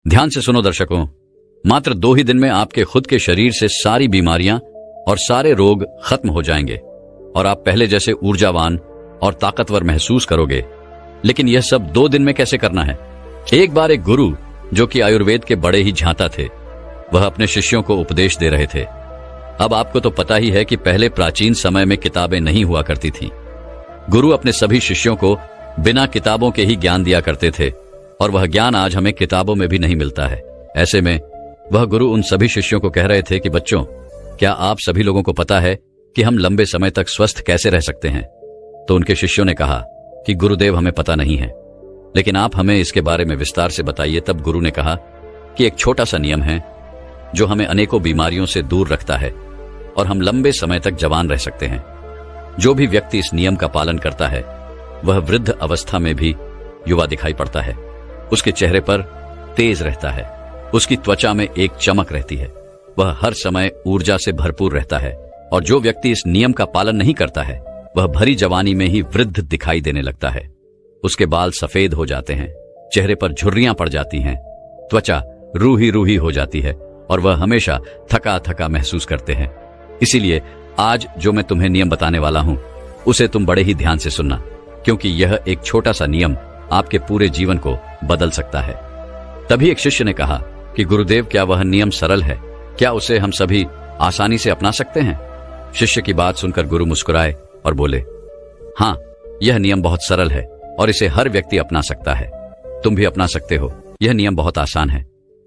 ध्यान से सुनो दर्शकों, मात्र 2 ही दिन में आपके खुद के शरीर से सारी बीमारियां और सारे रोग खत्म हो जाएंगे और आप पहले जैसे ऊर्जावान और ताकतवर महसूस करोगे। लेकिन यह सब 2 दिन में कैसे करना है? एक बार एक गुरु जो कि आयुर्वेद के बड़े ही झांता थे, वह अपने शिष्यों को उपदेश दे रहे थे। अब आपको तो पता ही है कि पहले प्राचीन समय में किताबें नहीं हुआ करती थीं। गुरु अपने सभी शिष्यों को बिना किताबों के ही ज्ञान दिया करते थे और वह ज्ञान आज हमें किताबों में भी नहीं मिलता है। ऐसे में वह गुरु उन सभी शिष्यों को कह रहे थे कि बच्चों, क्या आप सभी लोगों को पता है कि हम लंबे समय तक स्वस्थ कैसे रह सकते हैं? तो उनके शिष्यों ने कहा कि गुरुदेव, हमें पता नहीं है, लेकिन आप हमें इसके बारे में विस्तार से बताइए। तब गुरु ने कहा कि एक छोटा सा नियम है जो हमें अनेकों बीमारियों से दूर रखता है और हम लंबे समय तक जवान रह सकते हैं। जो भी व्यक्ति इस नियम का पालन करता है वह वृद्ध अवस्था में भी युवा दिखाई पड़ता है। उसके चेहरे पर तेज रहता है, उसकी त्वचा में एक चमक रहती है, वह हर समय ऊर्जा से भरपूर रहता है। और जो व्यक्ति इस नियम का पालन नहीं करता है वह भरी जवानी में ही वृद्ध दिखाई देने लगता है। उसके बाल सफेद हो जाते हैं, चेहरे पर झुर्रियां पड़ जाती हैं, त्वचा रूही रूही हो जाती है और वह हमेशा थका थका महसूस करते हैं। इसीलिए आज जो मैं तुम्हें नियम बताने वाला हूं उसे तुम बड़े ही ध्यान से सुनना, क्योंकि यह एक छोटा सा नियम आपके पूरे जीवन को बदल सकता है। तभी एक शिष्य ने कहा कि गुरुदेव, क्या वह नियम सरल है? क्या उसे हम सभी आसानी से अपना सकते हैं? शिष्य की बात सुनकर गुरु मुस्कुराए और बोले, हाँ, यह नियम बहुत सरल है और इसे हर व्यक्ति अपना सकता है। तुम भी अपना सकते हो। यह नियम बहुत आसान है,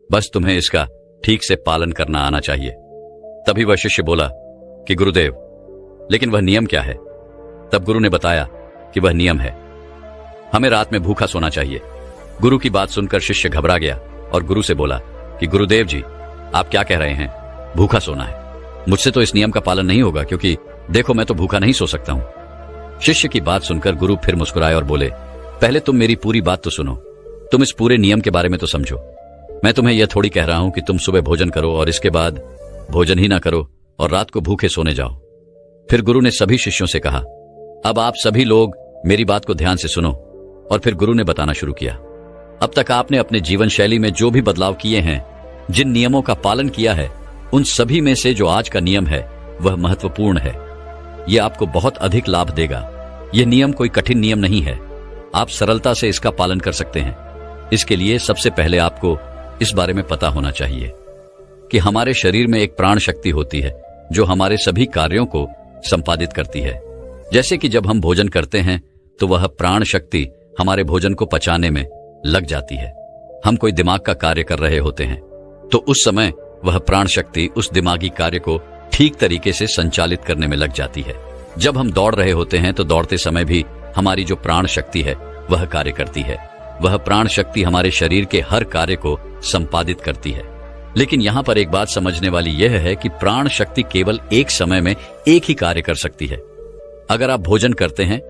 बस तुम्हें इसका ठीक से पालन करना आना चाहिए। तभी वह शिष्य बोला कि गुरुदेव, लेकिन वह नियम क्या है? तब गुरु ने बताया कि वह नियम है, हमें रात में भूखा सोना चाहिए। गुरु की बात सुनकर शिष्य घबरा गया और गुरु से बोला कि गुरुदेव जी, आप क्या कह रहे हैं? भूखा सोना है? मुझसे तो इस नियम का पालन नहीं होगा, क्योंकि देखो, मैं तो भूखा नहीं सो सकता हूं। शिष्य की बात सुनकर गुरु फिर मुस्कुराए और बोले, पहले तुम मेरी पूरी बात तो सुनो, तुम इस पूरे नियम के बारे में तो समझो। मैं तुम्हें यह थोड़ी कह रहा हूं कि तुम सुबह भोजन करो और इसके बाद भोजन ही ना करो और रात को भूखे सोने जाओ। फिर गुरु ने सभी शिष्यों से कहा, अब आप सभी लोग मेरी बात को ध्यान से सुनो। और फिर गुरु ने बताना शुरू किया, अब तक आपने अपने जीवन शैली में जो भी बदलाव किए हैं, जिन नियमों का पालन किया है, उन सभी में से जो आज का नियम है वह महत्वपूर्ण है। यह आपको बहुत अधिक लाभ देगा। यह नियम कोई कठिन नियम नहीं है, आप सरलता से इसका पालन कर सकते हैं। इसके लिए सबसे पहले आपको इस बारे में पता होना चाहिए कि हमारे शरीर में एक प्राण शक्ति होती है जो हमारे सभी कार्यों को संपादित करती है। जैसे कि जब हम भोजन करते हैं तो वह प्राण शक्ति हमारे भोजन को पचाने में लग जाती है। हम कोई दिमाग का कार्य कर रहे होते हैं तो उस समय वह प्राण शक्ति उस दिमागी कार्य को ठीक तरीके से संचालित करने में लग जाती है। जब हम दौड़ रहे होते हैं तो दौड़ते समय भी हमारी जो प्राण शक्ति है वह कार्य करती है। वह प्राण शक्ति हमारे शरीर के हर कार्य को संपादित करती है। लेकिन यहाँ पर एक बात समझने वाली यह है कि प्राण शक्ति केवल एक समय में एक ही कार्य कर सकती है। अगर आप भोजन करते हैं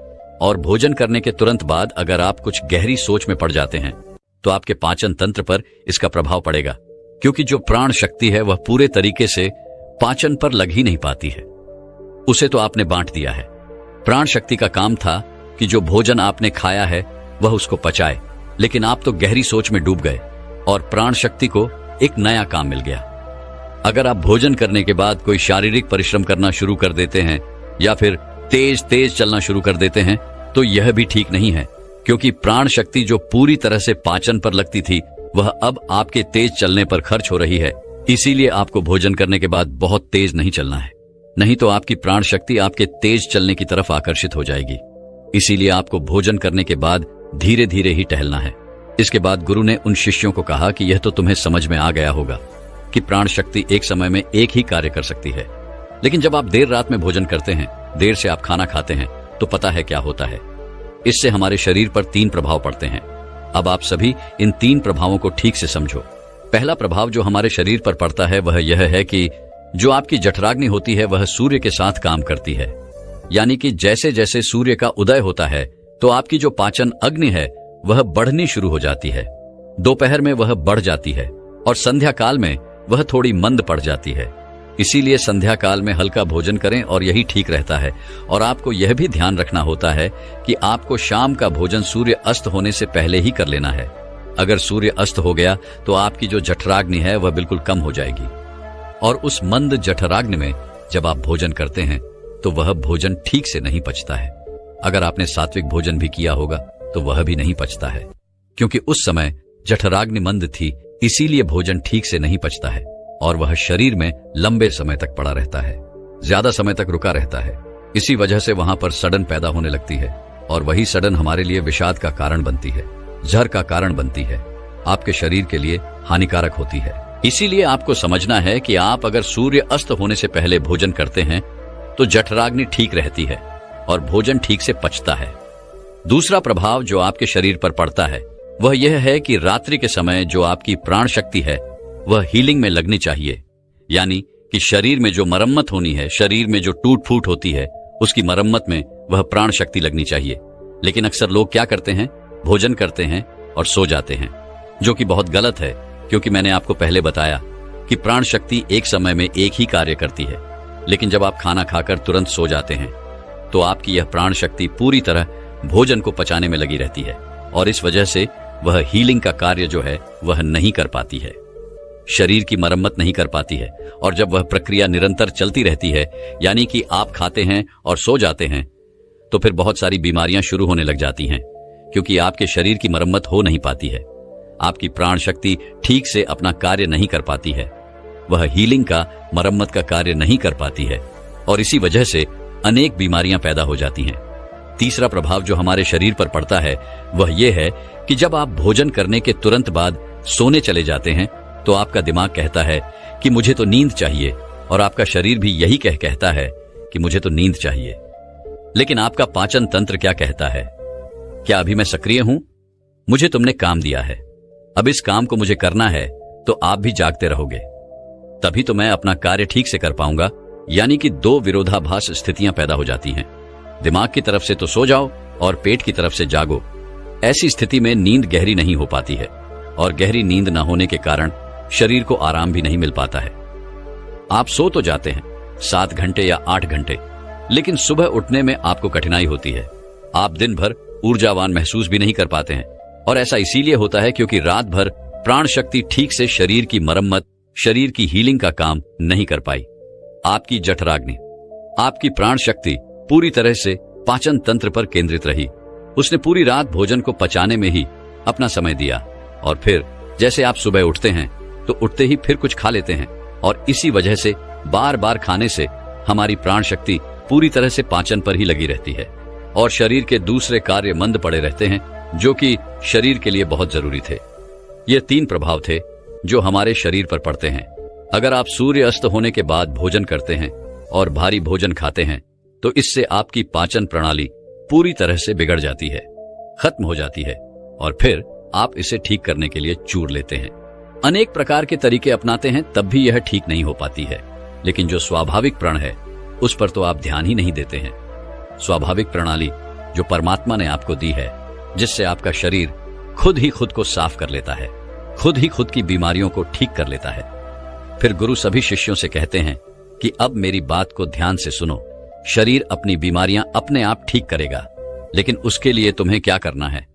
और भोजन करने के तुरंत बाद अगर आप कुछ गहरी सोच में पड़ जाते हैं तो आपके पाचन तंत्र पर इसका प्रभाव पड़ेगा, क्योंकि जो प्राण शक्ति है वह पूरे तरीके से पाचन पर लग ही नहीं पाती है। उसे तो आपने बांट दिया है। प्राण शक्ति का काम था कि जो भोजन आपने खाया है वह उसको पचाए, लेकिन आप तो गहरी सोच में डूब गए और प्राण शक्ति को एक नया काम मिल गया। अगर आप भोजन करने के बाद कोई शारीरिक परिश्रम करना शुरू कर देते हैं या फिर तेज तेज चलना शुरू कर देते हैं तो यह भी ठीक नहीं है, क्योंकि प्राण शक्ति जो पूरी तरह से पाचन पर लगती थी वह अब आपके तेज चलने पर खर्च हो रही है। इसीलिए आपको भोजन करने के बाद बहुत तेज नहीं चलना है, नहीं तो आपकी प्राण शक्ति आपके तेज चलने की तरफ आकर्षित हो जाएगी। इसीलिए आपको भोजन करने के बाद धीरे धीरे ही टहलना है। इसके बाद गुरु ने उन शिष्यों को कहा कि यह तो तुम्हें समझ में आ गया होगा कि प्राण शक्ति एक समय में एक ही कार्य कर सकती है। लेकिन जब आप देर रात में भोजन करते हैं, देर से आप खाना खाते हैं, तो पता है क्या होता है? इससे हमारे शरीर पर 3 प्रभाव पड़ते हैं। अब आप सभी इन 3 प्रभावों को ठीक से समझो। पहला प्रभाव जो हमारे शरीर पर पड़ता है वह यह है कि जो आपकी जठराग्नि होती है वह सूर्य के साथ काम करती है। यानी कि जैसे जैसे सूर्य का उदय होता है तो आपकी जो पाचन अग्नि है वह बढ़नी शुरू हो जाती है। दोपहर में वह बढ़ जाती है और संध्या काल में वह थोड़ी मंद पड़ जाती है। इसीलिए संध्या काल में हल्का भोजन करें और यही ठीक रहता है। और आपको यह भी ध्यान रखना होता है कि आपको शाम का भोजन सूर्य अस्त होने से पहले ही कर लेना है। अगर सूर्य अस्त हो गया तो आपकी जो जठराग्नि है वह बिल्कुल कम हो जाएगी, और उस मंद जठराग्नि में जब आप भोजन करते हैं तो वह भोजन ठीक से नहीं पचता है। अगर आपने सात्विक भोजन भी किया होगा तो वह भी नहीं पचता है, क्योंकि उस समय जठराग्नि मंद थी, इसीलिए भोजन ठीक से नहीं पचता है और वह शरीर में लंबे समय तक पड़ा रहता है, ज्यादा समय तक रुका रहता है। इसी वजह से वहां पर सड़न पैदा होने लगती है, और वही सड़न हमारे लिए विषाद का कारण बनती है, जहर का कारण बनती है, आपके शरीर के लिए हानिकारक होती है। इसीलिए आपको समझना है कि आप अगर सूर्य अस्त होने से पहले भोजन करते हैं तो जठराग्नि ठीक रहती है और भोजन ठीक से पचता है। दूसरा प्रभाव जो आपके शरीर पर पड़ता है वह यह है कि रात्रि के समय जो आपकी प्राण शक्ति है वह हीलिंग में लगनी चाहिए, यानी कि शरीर में जो मरम्मत होनी है, शरीर में जो टूट फूट होती है, उसकी मरम्मत में वह प्राण शक्ति लगनी चाहिए। लेकिन अक्सर लोग क्या करते हैं, भोजन करते हैं और सो जाते हैं, जो कि बहुत गलत है, क्योंकि मैंने आपको पहले बताया कि प्राण शक्ति एक समय में एक ही कार्य करती है। लेकिन जब आप खाना खाकर तुरंत सो जाते हैं तो आपकी यह प्राण शक्ति पूरी तरह भोजन को पचाने में लगी रहती है, और इस वजह से वह हीलिंग का कार्य जो है वह नहीं कर पाती है, शरीर की मरम्मत नहीं कर पाती है। और जब वह प्रक्रिया निरंतर चलती रहती है, यानी कि आप खाते हैं और सो जाते हैं, तो फिर बहुत सारी बीमारियां शुरू होने लग जाती हैं, क्योंकि आपके शरीर की मरम्मत हो नहीं पाती है, आपकी प्राण शक्ति ठीक से अपना कार्य नहीं कर पाती है, वह हीलिंग का, मरम्मत का कार्य नहीं कर पाती है, और इसी वजह से अनेक बीमारियां पैदा हो जाती हैं। तीसरा प्रभाव जो हमारे शरीर पर पड़ता है वह यह है कि जब आप भोजन करने के तुरंत बाद सोने चले जाते हैं तो आपका दिमाग कहता है कि मुझे तो नींद चाहिए, और आपका शरीर भी यही कहता है कि मुझे तो नींद चाहिए। लेकिन आपका पाचन तंत्र क्या कहता है, क्या अभी मैं सक्रिय हूं? मुझे तुमने काम दिया है, अब इस काम को मुझे करना है, तो आप भी जागते रहोगे, तभी तो मैं अपना कार्य ठीक से कर पाऊंगा। यानी कि दो विरोधाभास स्थितियां पैदा हो जाती हैं, दिमाग की तरफ से तो सो जाओ और पेट की तरफ से जागो। ऐसी स्थिति में नींद गहरी नहीं हो पाती है, और गहरी नींद न होने के कारण शरीर को आराम भी नहीं मिल पाता है। आप सो तो जाते हैं 7 घंटे या 8 घंटे, लेकिन सुबह उठने में आपको कठिनाई होती है, आप दिन भर ऊर्जावान महसूस भी नहीं कर पाते हैं, और ऐसा इसीलिए होता है क्योंकि रात भर प्राण शक्ति ठीक से शरीर की मरम्मत, शरीर की हीलिंग का काम नहीं कर पाई। आपकी जठराग्नि, आपकी प्राण शक्ति पूरी तरह से पाचन तंत्र पर केंद्रित रही, उसने पूरी रात भोजन को पचाने में ही अपना समय दिया, और फिर जैसे आप सुबह उठते हैं तो उठते ही फिर कुछ खा लेते हैं, और इसी वजह से बार बार खाने से हमारी प्राण शक्ति पूरी तरह से पाचन पर ही लगी रहती है, और शरीर के दूसरे कार्य मंद पड़े रहते हैं, जो कि शरीर के लिए बहुत जरूरी थे। ये 3 प्रभाव थे जो हमारे शरीर पर पड़ते हैं। अगर आप सूर्य अस्त होने के बाद भोजन करते हैं और भारी भोजन खाते हैं तो इससे आपकी पाचन प्रणाली पूरी तरह से बिगड़ जाती है, खत्म हो जाती है, और फिर आप इसे ठीक करने के लिए चूर लेते हैं। अनेक प्रकार के तरीके अपनाते हैं, तब भी यह ठीक नहीं हो पाती है। लेकिन जो स्वाभाविक प्रण है उस पर तो आप ध्यान ही नहीं देते हैं। स्वाभाविक प्रणाली जो परमात्मा ने आपको दी है, जिससे आपका शरीर खुद ही खुद को साफ कर लेता है, खुद ही खुद की बीमारियों को ठीक कर लेता है। फिर गुरु सभी शिष्यों से कहते हैं कि अब मेरी बात को ध्यान से सुनो, शरीर अपनी बीमारियां अपने आप ठीक करेगा, लेकिन उसके लिए तुम्हें क्या करना है,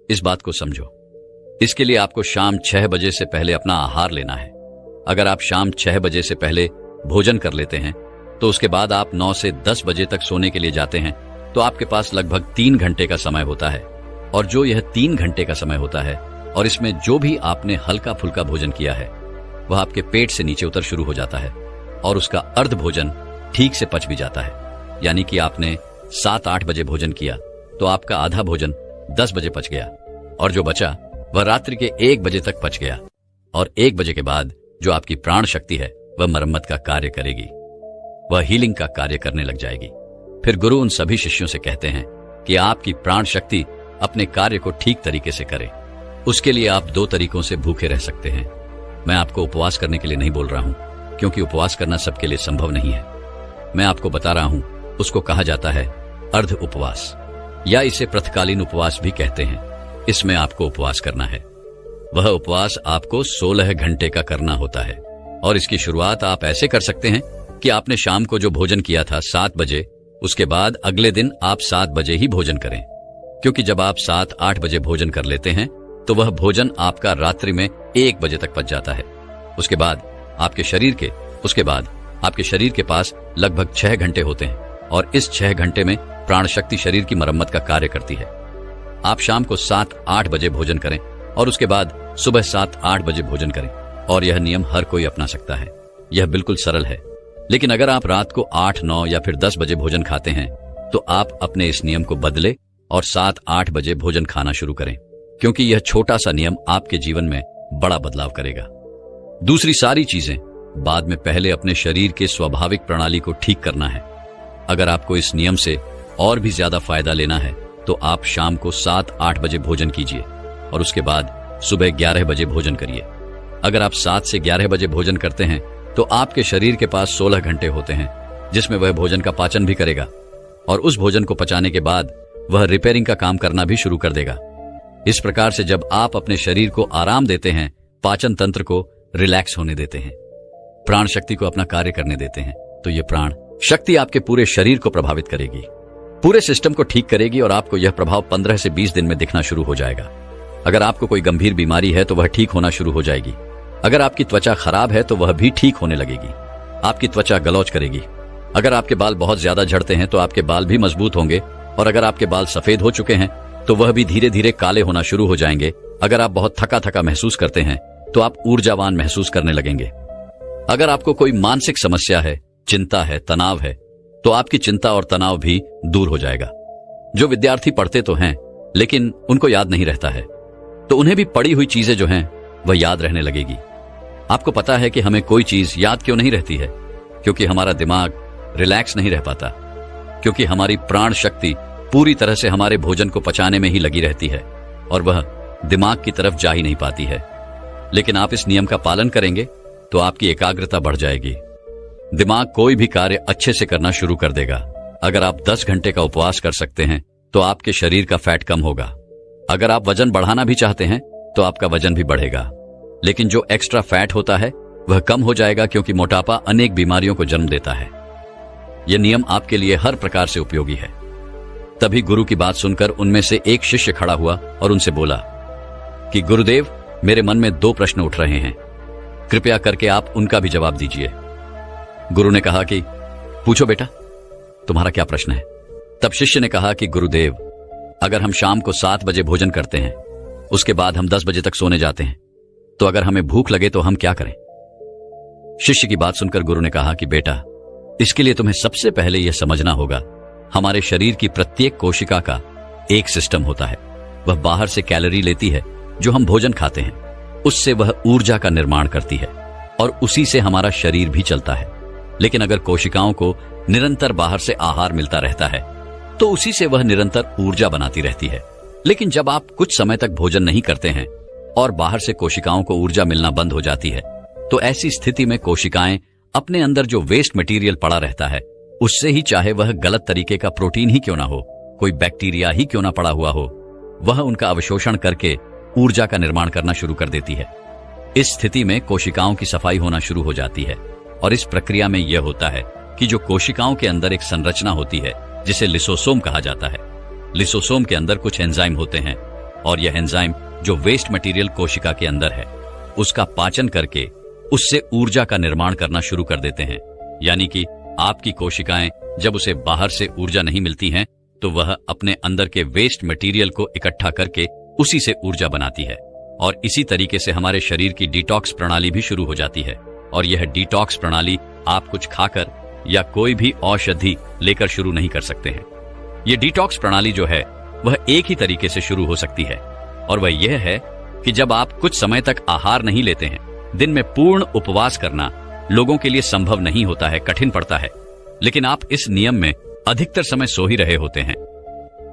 इस बात को समझो। इसके लिए आपको शाम 6 बजे से पहले अपना आहार लेना है। अगर आप शाम 6 बजे से पहले भोजन कर लेते हैं तो उसके बाद आप 9 से 10 बजे तक सोने के लिए जाते हैं, तो आपके पास लगभग 3 घंटे का समय होता है। और जो यह 3 घंटे का समय होता है, और इसमें जो भी आपने हल्का फुल्का भोजन किया है वह आपके पेट से नीचे उतर शुरू हो जाता है, और उसका अर्ध भोजन ठीक से पच भी जाता है। यानी कि आपने 7-8 बजे भोजन किया तो आपका आधा भोजन 10 बजे पच गया, और जो बचा वह रात्रि के 1 बजे तक पच गया, और 1 बजे के बाद जो आपकी प्राण शक्ति है वह मरम्मत का कार्य करेगी, वह हीलिंग का कार्य करने लग जाएगी। फिर गुरु उन सभी शिष्यों से कहते हैं कि आपकी प्राण शक्ति अपने कार्य को ठीक तरीके से करे। उसके लिए आप 2 तरीकों से भूखे रह सकते हैं। मैं आपको उपवास करने के लिए नहीं बोल रहा हूं, क्योंकि उपवास करना सबके लिए संभव नहीं है। मैं आपको बता रहा हूं, उसको कहा जाता है अर्ध उपवास, या इसे प्रथकालीन उपवास भी कहते हैं। इसमें आपको उपवास करना है। वह उपवास आपको 16 घंटे का करना होता है, और इसकी शुरुआत आप ऐसे कर सकते हैं कि आपने शाम को जो भोजन किया था 7 बजे, उसके बाद अगले दिन आप 7 बजे ही भोजन करें, क्योंकि जब आप 7-8 बजे भोजन कर लेते हैं तो वह भोजन आपका रात्रि में 1 बजे तक पच जाता है। उसके बाद आपके शरीर के पास लगभग 6 घंटे होते हैं और इस 6 घंटे में प्राण शक्ति शरीर की मरम्मत का कार्य करती है। आप शाम को 7-8 बजे भोजन करें और उसके बाद सुबह 7-8 बजे भोजन करें, और यह नियम हर कोई अपना सकता है। यह बिल्कुल सरल है। लेकिन अगर आप रात को 8-9 या फिर 10 बजे भोजन खाते हैं तो आप अपने इस नियम को बदले और 7-8 बजे भोजन खाना शुरू करें, क्योंकि यह छोटा सा नियम आपके जीवन में बड़ा बदलाव करेगा। दूसरी सारी चीजें बाद में, पहले अपने शरीर के स्वाभाविक प्रणाली को ठीक करना है। अगर आपको इस नियम से और भी ज्यादा फायदा लेना है तो आप शाम को 7-8 बजे भोजन कीजिए और उसके बाद सुबह 11 बजे भोजन करिए। अगर आप 7 से 11 बजे भोजन करते हैं तो आपके शरीर के पास 16 घंटे होते हैं जिसमें वह भोजन का पाचन भी करेगा, और उस भोजन को पचाने के बाद वह रिपेयरिंग का काम करना भी शुरू कर देगा। इस प्रकार से जब आप अपने शरीर को आराम देते हैं, पाचन तंत्र को रिलैक्स होने देते हैं, प्राण शक्ति को अपना कार्य करने देते हैं, तो ये प्राण शक्ति आपके पूरे शरीर को प्रभावित करेगी, पूरे सिस्टम को ठीक करेगी, और आपको यह प्रभाव 15 से 20 दिन में दिखना शुरू हो जाएगा। अगर आपको कोई गंभीर बीमारी है तो वह ठीक होना शुरू हो जाएगी। अगर आपकी त्वचा खराब है तो वह भी ठीक होने लगेगी। आपकी त्वचा गलौज करेगी। अगर आपके बाल बहुत ज्यादा झड़ते हैं तो आपके बाल भी मजबूत होंगे, और अगर आपके बाल सफेद हो चुके हैं तो वह भी धीरे धीरे काले होना शुरू हो जाएंगे। अगर आप बहुत थका थका महसूस करते हैं तो आप ऊर्जावान महसूस करने लगेंगे। अगर आपको कोई मानसिक समस्या है, चिंता है, तनाव है, तो आपकी चिंता और तनाव भी दूर हो जाएगा। जो विद्यार्थी पढ़ते तो हैं लेकिन उनको याद नहीं रहता है, तो उन्हें भी पढ़ी हुई चीजें जो हैं वह याद रहने लगेगी। आपको पता है कि हमें कोई चीज याद क्यों नहीं रहती है? क्योंकि हमारा दिमाग रिलैक्स नहीं रह पाता, क्योंकि हमारी प्राण शक्ति पूरी तरह से हमारे भोजन को पचाने में ही लगी रहती है और वह दिमाग की तरफ जा ही नहीं पाती है। लेकिन आप इस नियम का पालन करेंगे तो आपकी एकाग्रता बढ़ जाएगी। दिमाग कोई भी कार्य अच्छे से करना शुरू कर देगा। अगर आप 10 घंटे का उपवास कर सकते हैं तो आपके शरीर का फैट कम होगा। अगर आप वजन बढ़ाना भी चाहते हैं तो आपका वजन भी बढ़ेगा, लेकिन जो एक्स्ट्रा फैट होता है वह कम हो जाएगा, क्योंकि मोटापा अनेक बीमारियों को जन्म देता है। यह नियम आपके लिए हर प्रकार से उपयोगी है। तभी गुरु की बात सुनकर उनमें से एक शिष्य खड़ा हुआ और उनसे बोला कि गुरुदेव, मेरे मन में 2 प्रश्न उठ रहे हैं, कृपया करके आप उनका भी जवाब दीजिए। गुरु ने कहा कि पूछो बेटा, तुम्हारा क्या प्रश्न है? तब शिष्य ने कहा कि गुरुदेव, अगर हम शाम को 7 बजे भोजन करते हैं, उसके बाद हम 10 बजे तक सोने जाते हैं, तो अगर हमें भूख लगे तो हम क्या करें? शिष्य की बात सुनकर गुरु ने कहा कि बेटा, इसके लिए तुम्हें सबसे पहले यह समझना होगा, हमारे शरीर की प्रत्येक कोशिका का एक सिस्टम होता है। वह बाहर से कैलोरी लेती है जो हम भोजन खाते हैं, उससे वह ऊर्जा का निर्माण करती है और उसी से हमारा शरीर भी चलता है। लेकिन अगर कोशिकाओं को निरंतर बाहर से आहार मिलता रहता है तो उसी से वह निरंतर ऊर्जा बनाती रहती है। लेकिन जब आप कुछ समय तक भोजन नहीं करते हैं और बाहर से कोशिकाओं को ऊर्जा मिलना बंद हो जाती है, तो ऐसी स्थिति में कोशिकाएं अपने अंदर जो वेस्ट मटेरियल पड़ा रहता है उससे ही, चाहे वह गलत तरीके का प्रोटीन ही क्यों ना हो, कोई बैक्टीरिया ही क्यों ना पड़ा हुआ हो, वह उनका अवशोषण करके ऊर्जा का निर्माण करना शुरू कर देती है। इस स्थिति में कोशिकाओं की सफाई होना शुरू हो जाती है और इस प्रक्रिया में यह होता है कि जो कोशिकाओं के अंदर एक संरचना होती है जिसे लिसोसोम कहा जाता है, लिसोसोम के अंदर कुछ एंजाइम होते हैं और यह एंजाइम जो वेस्ट मटेरियल कोशिका के अंदर है उसका पाचन करके उससे ऊर्जा का निर्माण करना शुरू कर देते हैं। यानी कि आपकी कोशिकाएं जब उसे बाहर से ऊर्जा नहीं मिलती हैं तो वह अपने अंदर के वेस्ट मटेरियल को इकट्ठा करके उसी से ऊर्जा बनाती है। और इसी तरीके से हमारे शरीर की डिटॉक्स प्रणाली भी शुरू हो जाती है। और यह डिटॉक्स प्रणाली आप कुछ खाकर या कोई भी औषधि लेकर शुरू नहीं कर सकते हैं। यह डिटॉक्स प्रणाली जो है वह एक ही तरीके से शुरू हो सकती है और वह यह है कि जब आप कुछ समय तक आहार नहीं लेते हैं। दिन में पूर्ण उपवास करना लोगों के लिए संभव नहीं होता है, कठिन पड़ता है, लेकिन आप इस नियम में अधिकतर समय सो ही रहे होते हैं।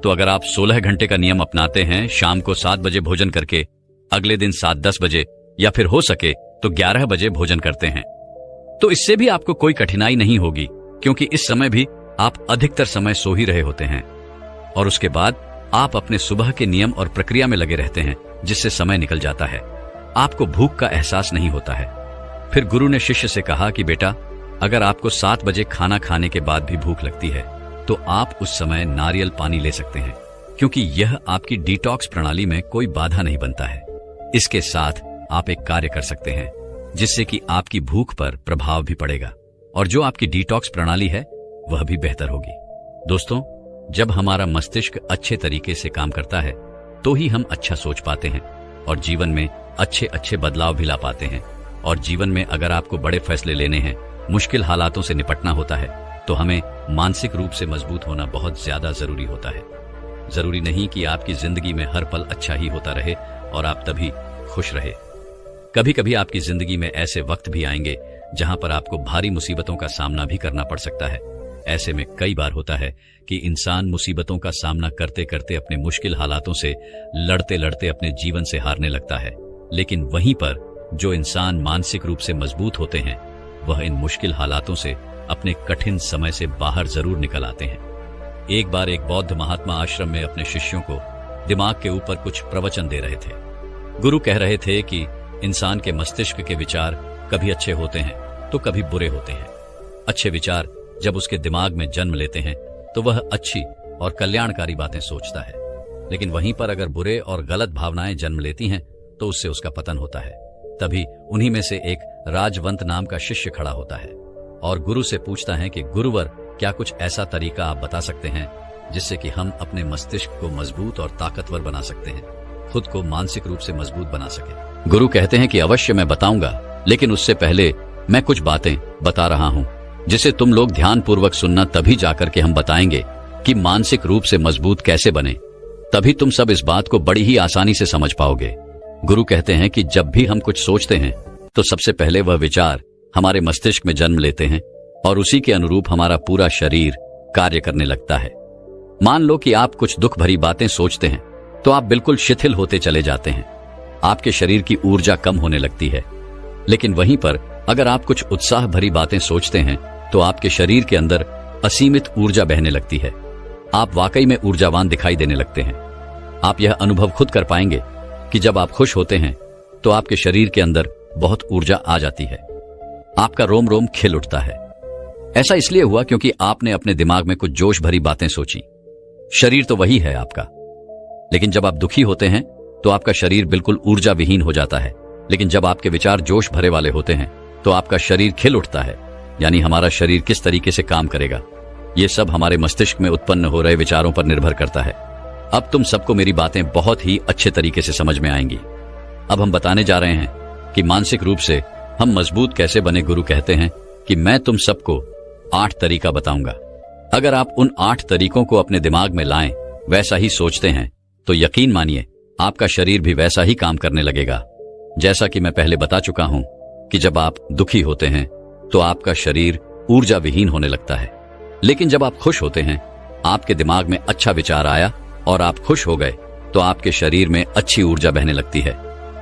तो अगर आप 16 घंटे का नियम अपनाते हैं, शाम को 7 बजे भोजन करके अगले दिन 7-10 बजे या फिर हो सके तो 11 बजे भोजन करते हैं, तो इससे भी आपको कोई कठिनाई नहीं होगी, क्योंकि इस समय भी आप अधिकतर समय सो ही रहे होते हैं। और उसके बाद आप अपने सुबह के नियम और प्रक्रिया में लगे रहते हैं, जिससे समय निकल जाता है, आपको भूख का एहसास नहीं होता है। फिर गुरु ने शिष्य से कहा कि बेटा, अगर आपको 7 बजे खाना खाने के बाद भी भूख लगती है तो आप उस समय नारियल पानी ले सकते हैं, क्योंकि यह आपकी डिटॉक्स प्रणाली में कोई बाधा नहीं बनता है। इसके साथ आप एक कार्य कर सकते हैं जिससे कि आपकी भूख पर प्रभाव भी पड़ेगा और जो आपकी डिटॉक्स प्रणाली है वह भी बेहतर होगी। दोस्तों, जब हमारा मस्तिष्क अच्छे तरीके से काम करता है तो ही हम अच्छा सोच पाते हैं और जीवन में अच्छे अच्छे बदलाव भी ला पाते हैं। और जीवन में अगर आपको बड़े फैसले लेने हैं, मुश्किल हालातों से निपटना होता है, तो हमें मानसिक रूप से मजबूत होना बहुत ज्यादा जरूरी होता है। जरूरी नहीं कि आपकी जिंदगी में हर पल अच्छा ही होता रहे और आप तभी खुश रहे। कभी कभी आपकी जिंदगी में ऐसे वक्त भी आएंगे जहां पर आपको भारी मुसीबतों का सामना भी करना पड़ सकता है। ऐसे में कई बार होता है कि इंसान मुसीबतों का सामना करते करते अपने मुश्किल हालातों से लड़ते लड़ते अपने जीवन से हारने लगता है। लेकिन वहीं पर जो इंसान मानसिक रूप से मजबूत होते हैं वह इन मुश्किल हालातों से अपने कठिन समय से बाहर जरूर निकल आते हैं। एक बार एक बौद्ध महात्मा आश्रम में अपने शिष्यों को दिमाग के ऊपर कुछ प्रवचन दे रहे थे। गुरु कह रहे थे कि इंसान के मस्तिष्क के विचार कभी अच्छे होते हैं तो कभी बुरे होते हैं। अच्छे विचार जब उसके दिमाग में जन्म लेते हैं तो वह अच्छी और कल्याणकारी बातें सोचता है, लेकिन वहीं पर अगर बुरे और गलत भावनाएं जन्म लेती हैं तो उससे उसका पतन होता है। तभी उन्हीं में से एक राजवंत नाम का शिष्य खड़ा होता है और गुरु से पूछता है कि गुरुवर, क्या कुछ ऐसा तरीका आप बता सकते हैं जिससे कि हम अपने मस्तिष्क को मजबूत और ताकतवर बना सकते हैं, खुद को मानसिक रूप से मजबूत बना सके। गुरु कहते हैं कि अवश्य मैं बताऊंगा, लेकिन उससे पहले मैं कुछ बातें बता रहा हूं जिसे तुम लोग ध्यान पूर्वक सुनना, तभी जाकर के हम बताएंगे कि मानसिक रूप से मजबूत कैसे बने। तभी तुम सब इस बात को बड़ी ही आसानी से समझ पाओगे। गुरु कहते हैं कि जब भी हम कुछ सोचते हैं तो सबसे पहले वह विचार हमारे मस्तिष्क में जन्म लेते हैं और उसी के अनुरूप हमारा पूरा शरीर कार्य करने लगता है। मान लो कि आप कुछ दुख भरी बातें सोचते हैं तो आप बिल्कुल शिथिल होते चले जाते हैं, आपके शरीर की ऊर्जा कम होने लगती है। लेकिन वहीं पर अगर आप कुछ उत्साह भरी बातें सोचते हैं तो आपके शरीर के अंदर असीमित ऊर्जा बहने लगती है। आप वाकई में ऊर्जावान दिखाई देने लगते हैं। आप यह अनुभव खुद कर पाएंगे कि जब आप खुश होते हैं तो आपके शरीर के अंदर बहुत ऊर्जा आ जाती है, आपका रोम रोम खिल उठता है। ऐसा इसलिए हुआ क्योंकि आपने अपने दिमाग में कुछ जोश भरी बातें सोची। शरीर तो वही है आपका, लेकिन जब आप दुखी होते हैं तो आपका शरीर बिल्कुल ऊर्जा विहीन हो जाता है। लेकिन जब आपके विचार जोश भरे वाले होते हैं तो आपका शरीर खिल उठता है। यानी हमारा शरीर किस तरीके से काम करेगा, ये सब हमारे मस्तिष्क में उत्पन्न हो रहे विचारों पर निर्भर करता है। अब तुम सबको मेरी बातें बहुत ही अच्छे तरीके से समझ में आएंगी। अब हम बताने जा रहे हैं कि मानसिक रूप से हम मजबूत कैसे बने। गुरु कहते हैं कि मैं तुम सबको 8 तरीका बताऊंगा। अगर आप उन 8 तरीकों को अपने दिमाग में लाएं, वैसा ही सोचते हैं, तो यकीन मानिए आपका शरीर भी वैसा ही काम करने लगेगा। जैसा कि मैं पहले बता चुका हूं कि जब आप दुखी होते हैं तो आपका शरीर ऊर्जा विहीन होने लगता है, लेकिन जब आप खुश होते हैं, आपके दिमाग में अच्छा विचार आया और आप खुश हो गए तो आपके शरीर में अच्छी ऊर्जा बहने लगती है।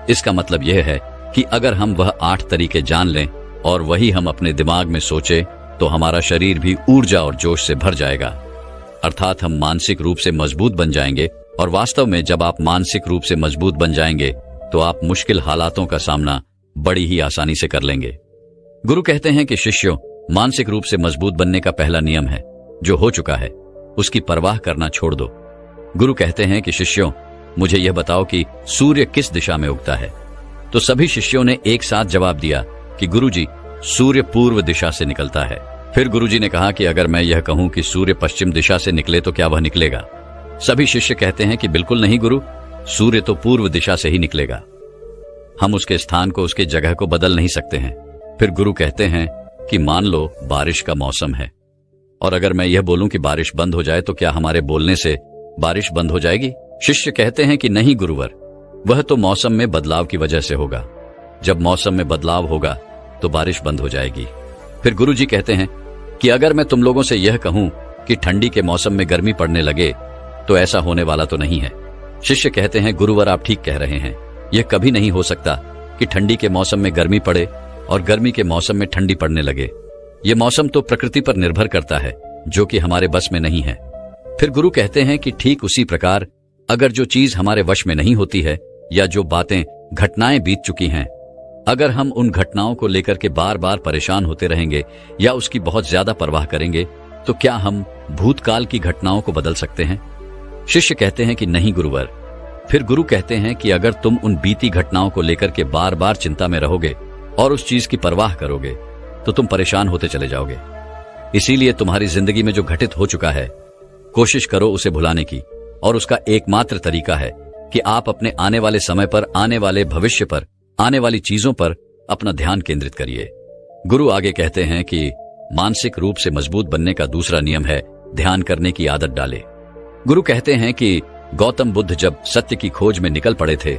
इसका मतलब यह है कि अगर हम वह 8 तरीके जान लें और वही हम अपने दिमाग में सोचे तो हमारा शरीर भी ऊर्जा और जोश से भर जाएगा। अर्थात हम मानसिक रूप से मजबूत बन जाएंगे। और वास्तव में जब आप मानसिक रूप से मजबूत बन जाएंगे तो आप मुश्किल हालातों का सामना बड़ी ही आसानी से कर लेंगे। गुरु कहते हैं कि शिष्यों, मानसिक रूप से मजबूत बनने का पहला नियम है, जो हो चुका है उसकी परवाह करना छोड़ दो। गुरु कहते हैं कि शिष्यों, मुझे यह बताओ कि सूर्य किस दिशा में उगता है। तो सभी शिष्यों ने एक साथ जवाब दिया कि गुरुजी, सूर्य पूर्व दिशा से निकलता है। फिर गुरुजी ने कहा कि अगर मैं यह कहूं कि सूर्य पश्चिम दिशा से निकले तो क्या वह निकलेगा? सभी शिष्य कहते हैं कि बिल्कुल नहीं गुरु, सूर्य तो पूर्व दिशा से ही निकलेगा। हम उसके स्थान को, उसके जगह को बदल नहीं सकते हैं। फिर गुरु कहते हैं कि मान लो बारिश का मौसम है और अगर मैं यह बोलूं कि बारिश बंद हो जाए तो क्या हमारे बोलने से बारिश बंद हो जाएगी? शिष्य कहते हैं कि नहीं गुरुवर, वह तो मौसम में बदलाव की वजह से होगा। जब मौसम में बदलाव होगा तो बारिश बंद हो जाएगी। फिर गुरुजी कहते हैं कि अगर मैं तुम लोगों से यह कहूं कि ठंडी के मौसम में गर्मी पड़ने लगे तो ऐसा होने वाला तो नहीं है। शिष्य कहते हैं गुरुवर, आप ठीक कह रहे हैं, यह कभी नहीं हो सकता कि ठंडी के मौसम में गर्मी पड़े और गर्मी के मौसम में ठंडी पड़ने लगे। यह मौसम तो प्रकृति पर निर्भर करता है, जो कि हमारे बस में नहीं है। फिर गुरु कहते हैं कि ठीक उसी प्रकार अगर जो चीज हमारे वश में नहीं होती है या जो बातें, घटनाएं बीत चुकी हैं, अगर हम उन घटनाओं को लेकर के बार बार परेशान होते रहेंगे या उसकी बहुत ज्यादा परवाह करेंगे तो क्या हम भूतकाल की घटनाओं को बदल सकते हैं? शिष्य कहते हैं कि नहीं गुरुवर। फिर गुरु कहते हैं कि अगर तुम उन बीती घटनाओं को लेकर के बार बार चिंता में रहोगे और उस चीज की परवाह करोगे तो तुम परेशान होते चले जाओगे। इसीलिए तुम्हारी जिंदगी में जो घटित हो चुका है, कोशिश करो उसे भुलाने की, और उसका एकमात्र तरीका है कि आप अपने आने वाले समय पर, आने वाले भविष्य पर, आने वाली चीजों पर अपना ध्यान केंद्रित करिए। गुरु आगे कहते हैं कि मानसिक रूप से मजबूत बनने का दूसरा नियम है ध्यान करने की आदत डाले। गुरु कहते हैं कि गौतम बुद्ध जब सत्य की खोज में निकल पड़े थे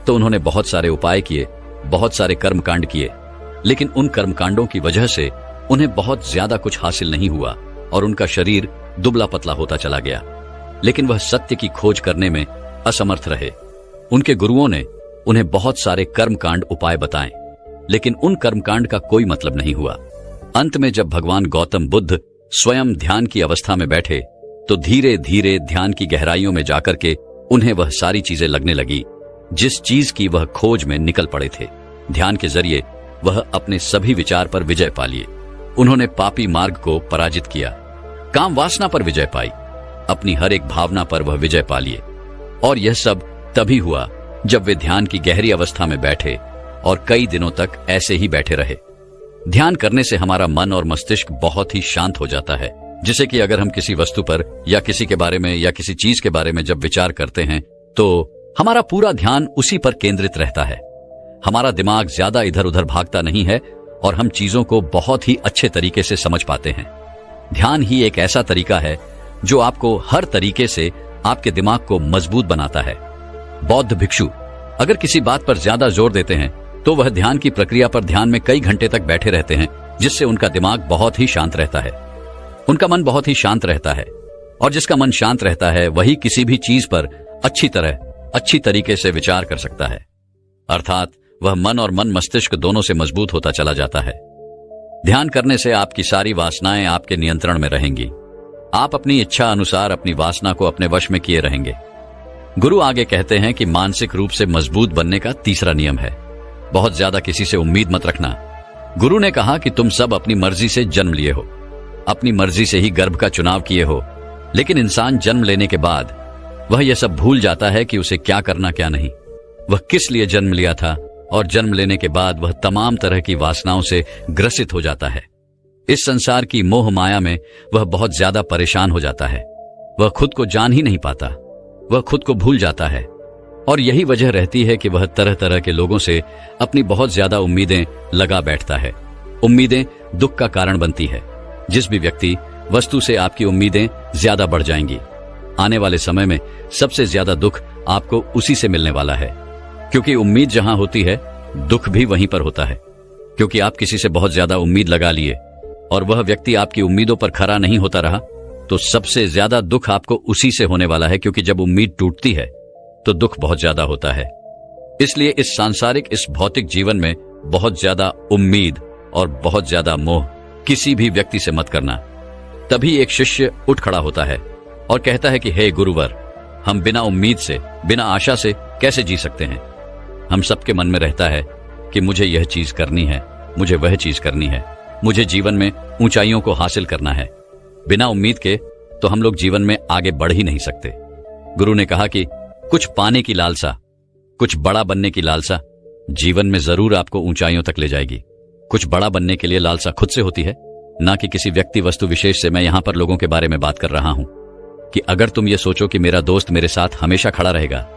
तो उन्होंने बहुत सारे उपाय किए, बहुत सारे कर्मकांड किए, लेकिन उन कर्मकांडों की वजह से उन्हें बहुत ज्यादा कुछ हासिल नहीं हुआ और उनका शरीर दुबला पतला होता चला गया। लेकिन वह सत्य की खोज करने में असमर्थ रहे। उनके गुरुओं ने उन्हें बहुत सारे कर्मकांड उपाय बताए, लेकिन उन कर्मकांड का कोई मतलब नहीं हुआ। अंत में जब भगवान गौतम बुद्ध स्वयं ध्यान की अवस्था में बैठे तो धीरे धीरे ध्यान की गहराइयों में जाकर के उन्हें वह सारी चीजें लगने लगी जिस चीज की वह खोज में निकल पड़े थे। ध्यान के जरिए वह अपने सभी विचार पर विजय पा लिए। उन्होंने पापी मार्ग को पराजित किया, काम वासना पर विजय पाई, अपनी हर एक भावना पर वह विजय पा लिए। और यह सब तभी हुआ जब वे ध्यान की गहरी अवस्था में बैठे और कई दिनों तक ऐसे ही बैठे रहे। ध्यान करने से हमारा मन और मस्तिष्क बहुत ही शांत हो जाता है, जिससे कि अगर हम किसी वस्तु पर या किसी के बारे में या किसी चीज के बारे में जब विचार करते हैं तो हमारा पूरा ध्यान उसी पर केंद्रित रहता है। हमारा दिमाग ज्यादा इधर उधर भागता नहीं है और हम चीजों को बहुत ही अच्छे तरीके से समझ पाते हैं। ध्यान ही एक ऐसा तरीका है जो आपको हर तरीके से आपके दिमाग को मजबूत बनाता है। बौद्ध भिक्षु अगर किसी बात पर ज्यादा जोर देते हैं तो वह ध्यान की प्रक्रिया पर ध्यान में कई घंटे तक बैठे रहते हैं, जिससे उनका दिमाग बहुत ही शांत रहता है, उनका मन बहुत ही शांत रहता है। और जिसका मन शांत रहता है वही किसी भी चीज पर अच्छी तरीके से विचार कर सकता है, अर्थात वह मन और मन मस्तिष्क दोनों से मजबूत होता चला जाता है। ध्यान करने से आपकी सारी वासनाएं आपके नियंत्रण में रहेंगी। आप अपनी इच्छा अनुसार अपनी वासना को अपने वश में किए रहेंगे। गुरु आगे कहते हैं कि मानसिक रूप से मजबूत बनने का तीसरा नियम है बहुत ज्यादा किसी से उम्मीद मत रखना। गुरु ने कहा कि तुम सब अपनी मर्जी से जन्म लिए हो, अपनी मर्जी से ही गर्भ का चुनाव किए हो, लेकिन इंसान जन्म लेने के बाद वह यह सब भूल जाता है कि उसे क्या करना क्या नहीं, वह किस लिए जन्म लिया था, और जन्म लेने के बाद वह तमाम तरह की वासनाओं से ग्रसित हो जाता है। इस संसार की मोह माया में वह बहुत ज्यादा परेशान हो जाता है। वह खुद को जान ही नहीं पाता, वह खुद को भूल जाता है। और यही वजह रहती है कि वह तरह तरह के लोगों से अपनी बहुत ज्यादा उम्मीदें लगा बैठता है। उम्मीदें दुख का कारण बनती है। जिस भी व्यक्ति वस्तु से आपकी उम्मीदें ज्यादा बढ़ जाएंगी, आने वाले समय में सबसे ज्यादा दुख आपको उसी से मिलने वाला है, क्योंकि उम्मीद जहां होती है दुख भी वहीं पर होता है। क्योंकि आप किसी से बहुत ज्यादा उम्मीद लगा लिए और वह व्यक्ति आपकी उम्मीदों पर खरा नहीं होता रहा, तो सबसे ज्यादा दुख आपको उसी से होने वाला है, क्योंकि जब उम्मीद टूटती है तो दुख बहुत ज्यादा होता है। इसलिए इस सांसारिक, इस भौतिक जीवन में बहुत ज्यादा उम्मीद और बहुत ज्यादा मोह किसी भी व्यक्ति से मत करना। तभी एक शिष्य उठ खड़ा होता है और कहता है कि हे गुरुवर, हम बिना उम्मीद से, बिना आशा से कैसे जी सकते हैं। हम सबके मन में रहता है कि मुझे यह चीज करनी है, मुझे वह चीज करनी है, मुझे जीवन में ऊंचाइयों को हासिल करना है। बिना उम्मीद के तो हम लोग जीवन में आगे बढ़ ही नहीं सकते। गुरु ने कहा कि कुछ पाने की लालसा, कुछ बड़ा बनने की लालसा जीवन में जरूर आपको ऊंचाइयों तक ले जाएगी। कुछ बड़ा बनने के लिए लालसा खुद से होती है, ना कि किसी व्यक्ति वस्तु विशेष से। मैं यहां पर लोगों के बारे में बात कर रहा हूं कि अगर तुम ये सोचो कि मेरा दोस्त मेरे साथ हमेशा खड़ा रहेगा,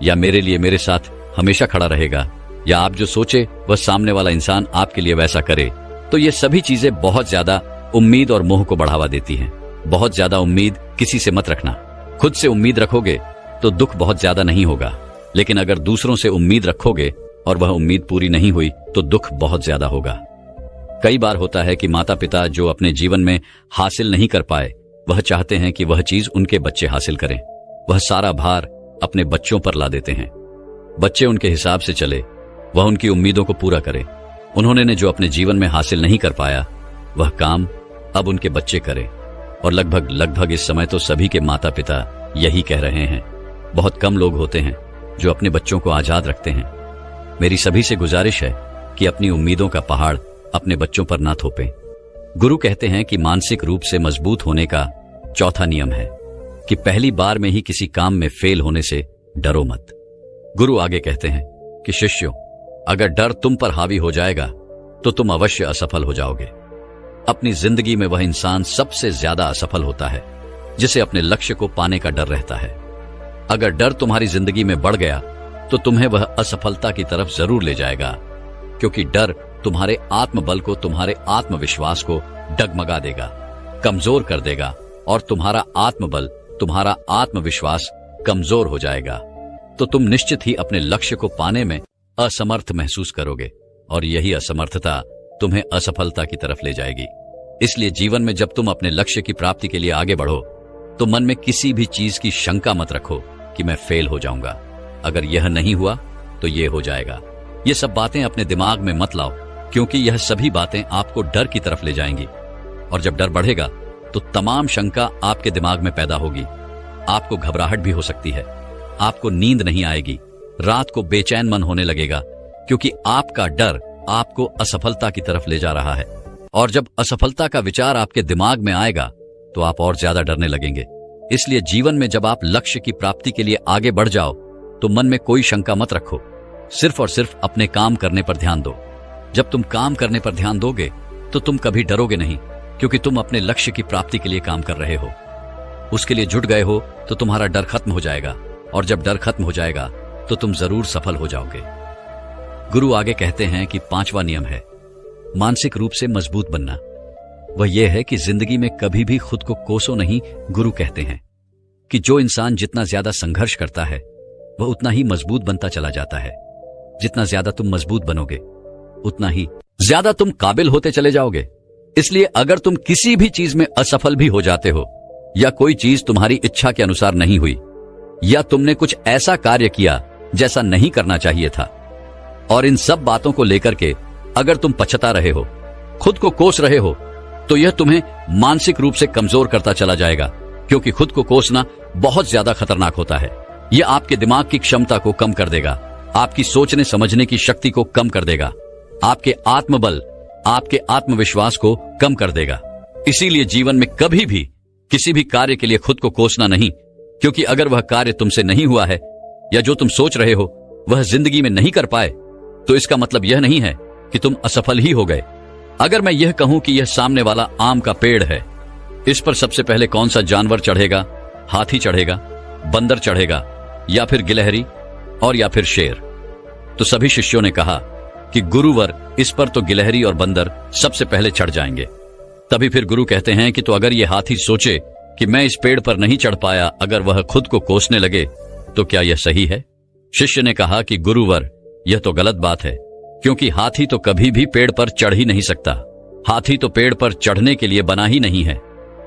या मेरे लिए मेरे साथ हमेशा खड़ा रहेगा, या आप जो सोचे वह सामने वाला इंसान आपके लिए वैसा करे, तो ये सभी चीजें बहुत ज्यादा उम्मीद और मोह को बढ़ावा देती हैं। बहुत ज्यादा उम्मीद किसी से मत रखना। खुद से उम्मीद रखोगे तो दुख बहुत ज्यादा नहीं होगा, लेकिन अगर दूसरों से उम्मीद रखोगे और वह उम्मीद पूरी नहीं हुई तो दुख बहुत ज्यादा होगा। कई बार होता है कि माता पिता जो अपने जीवन में हासिल नहीं कर पाए, वह चाहते हैं कि वह चीज उनके बच्चे हासिल करें। वह सारा भार अपने बच्चों पर ला देते हैं। बच्चे उनके हिसाब से चले, वह उनकी उम्मीदों को पूरा करे। उन्होंने जो अपने जीवन में हासिल नहीं कर पाया, वह काम अब उनके बच्चे करें। और लगभग इस समय तो सभी के माता पिता यही कह रहे हैं। बहुत कम लोग होते हैं जो अपने बच्चों को आजाद रखते हैं। मेरी सभी से गुजारिश है कि अपनी उम्मीदों का पहाड़ अपने बच्चों पर ना थोपें। गुरु कहते हैं कि मानसिक रूप से मजबूत होने का चौथा नियम है कि पहली बार में ही किसी काम में फेल होने से डरो मत। गुरु आगे कहते हैं कि शिष्यों, अगर डर तुम पर हावी हो जाएगा तो तुम अवश्य असफल हो जाओगे। अपनी जिंदगी में वह इंसान सबसे ज्यादा असफल होता है जिसे अपने लक्ष्य को पाने का डर रहता है। अगर डर तुम्हारी जिंदगी में बढ़ गया तो तुम्हें वह असफलता की तरफ जरूर ले जाएगा, क्योंकि डर तुम्हारे आत्मबल को, तुम्हारे आत्मविश्वास को डगमगा देगा, कमजोर कर देगा और तुम्हारा आत्मबल, तुम्हारा आत्मविश्वास कमजोर हो जाएगा तो तुम निश्चित ही अपने लक्ष्य को पाने में असमर्थ महसूस करोगे और यही असमर्थता तुम्हें असफलता की तरफ ले जाएगी। इसलिए जीवन में जब तुम अपने लक्ष्य की प्राप्ति के लिए आगे बढ़ो तो मन में किसी भी चीज की शंका मत रखो कि मैं फेल हो जाऊंगा, अगर यह नहीं हुआ तो यह हो जाएगा। ये सब बातें अपने दिमाग में मत लाओ, क्योंकि यह सभी बातें आपको डर की तरफ ले जाएंगी और जब डर बढ़ेगा तो तमाम शंका आपके दिमाग में पैदा होगी। आपको घबराहट भी हो सकती है, आपको नींद नहीं आएगी, रात को बेचैन मन होने लगेगा, क्योंकि आपका डर आपको असफलता की तरफ ले जा रहा है। और जब असफलता का विचार आपके दिमाग में आएगा तो आप और ज्यादा डरने लगेंगे। इसलिए जीवन में जब आप लक्ष्य की प्राप्ति के लिए आगे बढ़ जाओ तो मन में कोई शंका मत रखो, सिर्फ और सिर्फ अपने काम करने पर ध्यान दो। जब तुम काम करने पर ध्यान दोगे तो तुम कभी डरोगे नहीं, क्योंकि तुम अपने लक्ष्य की प्राप्ति के लिए काम कर रहे हो, उसके लिए जुट गए हो तो तुम्हारा डर खत्म हो जाएगा और जब डर खत्म हो जाएगा तो तुम जरूर सफल हो जाओगे। गुरु आगे कहते हैं कि 5वां नियम है मानसिक रूप से मजबूत बनना। वह यह है कि जिंदगी में कभी भी खुद को कोसो नहीं। गुरु कहते हैं कि जो इंसान जितना ज्यादा संघर्ष करता है वह उतना ही मजबूत बनता चला जाता है। जितना ज्यादा तुम मजबूत बनोगे उतना ही ज्यादा तुम काबिल होते चले जाओगे। इसलिए अगर तुम किसी भी चीज में असफल भी हो जाते हो या कोई चीज तुम्हारी इच्छा के अनुसार नहीं हुई या तुमने कुछ ऐसा कार्य किया जैसा नहीं करना चाहिए था, और इन सब बातों को लेकर के अगर तुम पछता रहे हो, खुद को कोस रहे हो, तो यह तुम्हें मानसिक रूप से कमजोर करता चला जाएगा, क्योंकि खुद को कोसना बहुत ज्यादा खतरनाक होता है। यह आपके दिमाग की क्षमता को कम कर देगा, आपकी सोचने समझने की शक्ति को कम कर देगा, आपके आत्मबल, आपके आत्मविश्वास को कम कर देगा। इसीलिए जीवन में कभी भी किसी भी कार्य के लिए खुद को कोसना नहीं, क्योंकि अगर वह कार्य तुमसे नहीं हुआ है या जो तुम सोच रहे हो वह जिंदगी में नहीं कर पाए तो इसका मतलब यह नहीं है कि तुम असफल ही हो गए। अगर मैं यह कहूं कि यह सामने वाला आम का पेड़ है, इस पर सबसे पहले कौन सा जानवर चढ़ेगा? हाथी चढ़ेगा, बंदर चढ़ेगा, या फिर गिलहरी और या फिर शेर? तो सभी शिष्यों ने कहा कि गुरुवर, इस पर तो गिलहरी और बंदर सबसे पहले चढ़ जाएंगे। तभी फिर गुरु कहते हैं कि तो अगर यह हाथी सोचे कि मैं इस पेड़ पर नहीं चढ़ पाया, अगर वह खुद को कोसने लगे तो क्या यह सही है? शिष्य ने कहा कि गुरुवर, यह तो गलत बात है, क्योंकि हाथी तो कभी भी पेड़ पर चढ़ ही नहीं सकता। हाथी तो पेड़ पर चढ़ने के लिए बना ही नहीं है।